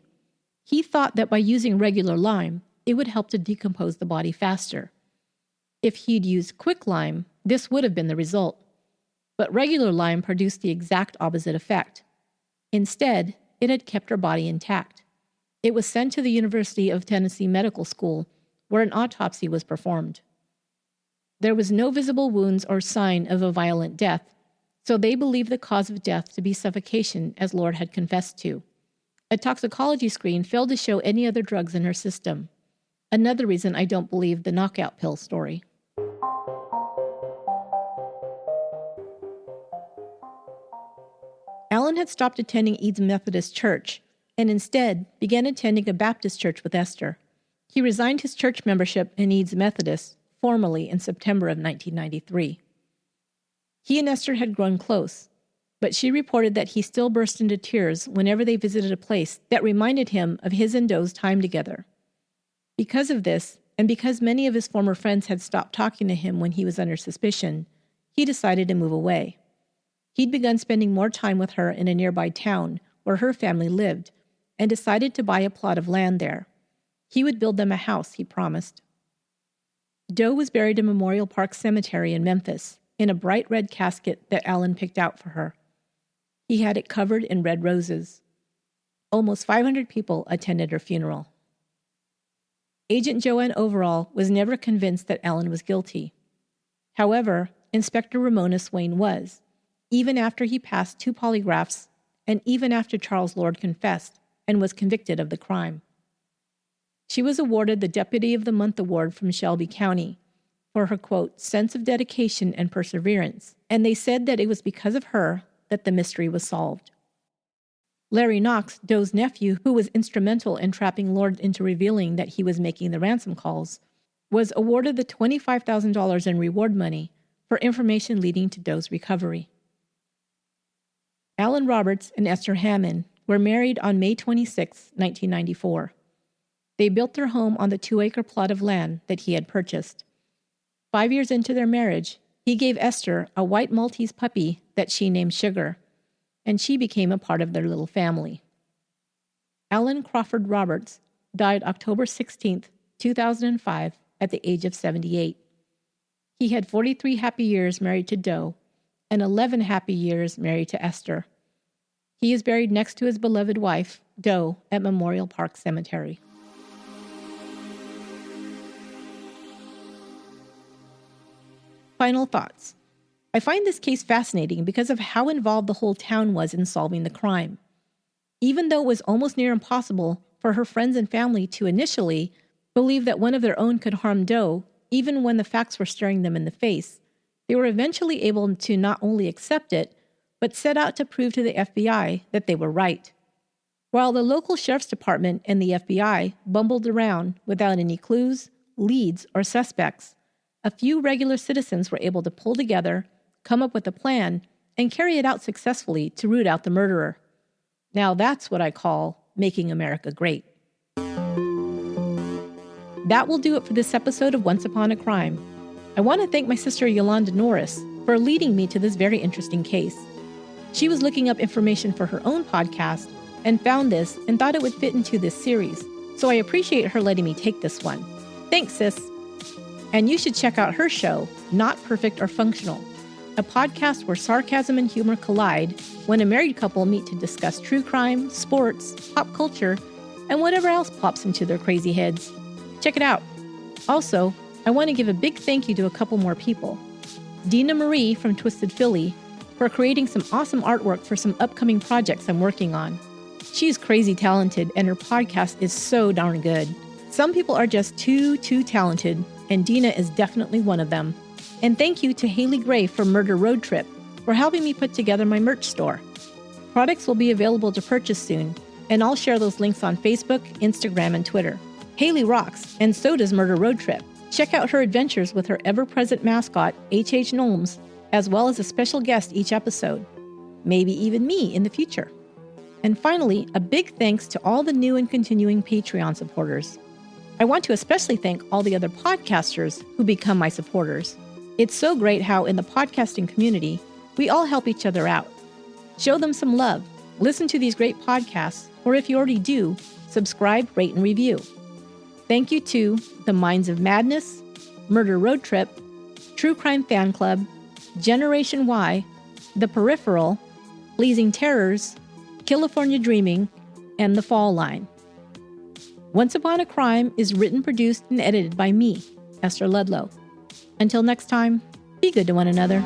He thought that by using regular lime, it would help to decompose the body faster. If he'd used quicklime, this would have been the result. But regular lime produced the exact opposite effect. Instead, it had kept her body intact. It was sent to the University of Tennessee Medical School, where an autopsy was performed. There was no visible wounds or sign of a violent death, so they believed the cause of death to be suffocation, as Lord had confessed to. A toxicology screen failed to show any other drugs in her system. Another reason I don't believe the knockout pill story. Alan had stopped attending Eads Methodist Church and instead began attending a Baptist church with Esther. He resigned his church membership in Eads Methodist formally in September of 1993. He and Esther had grown close, but she reported that he still burst into tears whenever they visited a place that reminded him of his and Doe's time together. Because of this, and because many of his former friends had stopped talking to him when he was under suspicion, he decided to move away. He'd begun spending more time with her in a nearby town where her family lived, and decided to buy a plot of land there. He would build them a house, he promised. Doe was buried in Memorial Park Cemetery in Memphis, in a bright red casket that Alan picked out for her. He had it covered in red roses. Almost 500 people attended her funeral. Agent Joanne Overall was never convinced that Alan was guilty. However, Inspector Ramona Swain was, even after he passed 2 polygraphs and even after Charles Lord confessed and was convicted of the crime. She was awarded the Deputy of the Month Award from Shelby County for her, quote, sense of dedication and perseverance, and they said that it was because of her that the mystery was solved. Larry Knox, Doe's nephew, who was instrumental in trapping Lord into revealing that he was making the ransom calls, was awarded the $25,000 in reward money for information leading to Doe's recovery. Alan Roberts and Esther Hammond were married on May 26, 1994. They built their home on the 2-acre plot of land that he had purchased. 5 years into their marriage, he gave Esther a white Maltese puppy that she named Sugar, and she became a part of their little family. Alan Crawford Roberts died October 16, 2005, at the age of 78. He had 43 happy years married to Doe and 11 happy years married to Esther. He is buried next to his beloved wife, Doe, at Memorial Park Cemetery. Final thoughts. I find this case fascinating because of how involved the whole town was in solving the crime. Even though it was almost near impossible for her friends and family to initially believe that one of their own could harm Doe, even when the facts were staring them in the face, they were eventually able to not only accept it, but set out to prove to the FBI that they were right. While the local sheriff's department and the FBI bumbled around without any clues, leads, or suspects, a few regular citizens were able to pull together, come up with a plan, and carry it out successfully to root out the murderer. Now that's what I call making America great. That will do it for this episode of Once Upon a Crime. I want to thank my sister Yolanda Norris for leading me to this very interesting case. She was looking up information for her own podcast and found this and thought it would fit into this series, so I appreciate her letting me take this one. Thanks, sis. And you should check out her show, Not Perfect or Functional, a podcast where sarcasm and humor collide when a married couple meet to discuss true crime, sports, pop culture, and whatever else pops into their crazy heads. Check it out. Also, I want to give a big thank you to a couple more people. Dina Marie from Twisted Philly for creating some awesome artwork for some upcoming projects I'm working on. She's crazy talented, and her podcast is so darn good. Some people are just too talented, and Dina is definitely one of them. And thank you to Haley Gray from Murder Road Trip for helping me put together my merch store. Products will be available to purchase soon, and I'll share those links on Facebook, Instagram, and Twitter. Haley rocks, and so does Murder Road Trip. Check out her adventures with her ever-present mascot, H.H. Gnomes, as well as a special guest each episode. Maybe even me in the future. And finally, a big thanks to all the new and continuing Patreon supporters. I want to especially thank all the other podcasters who become my supporters. It's so great how in the podcasting community, we all help each other out. Show them some love. Listen to these great podcasts, or if you already do, subscribe, rate, and review. Thank you to The Minds of Madness, Murder Road Trip, True Crime Fan Club, Generation Y, The Peripheral, Pleasing Terrors, Killafornia Dreaming, and The Fall Line. Once Upon a Crime is written, produced, and edited by me, Esther Ludlow. Until next time, be good to one another.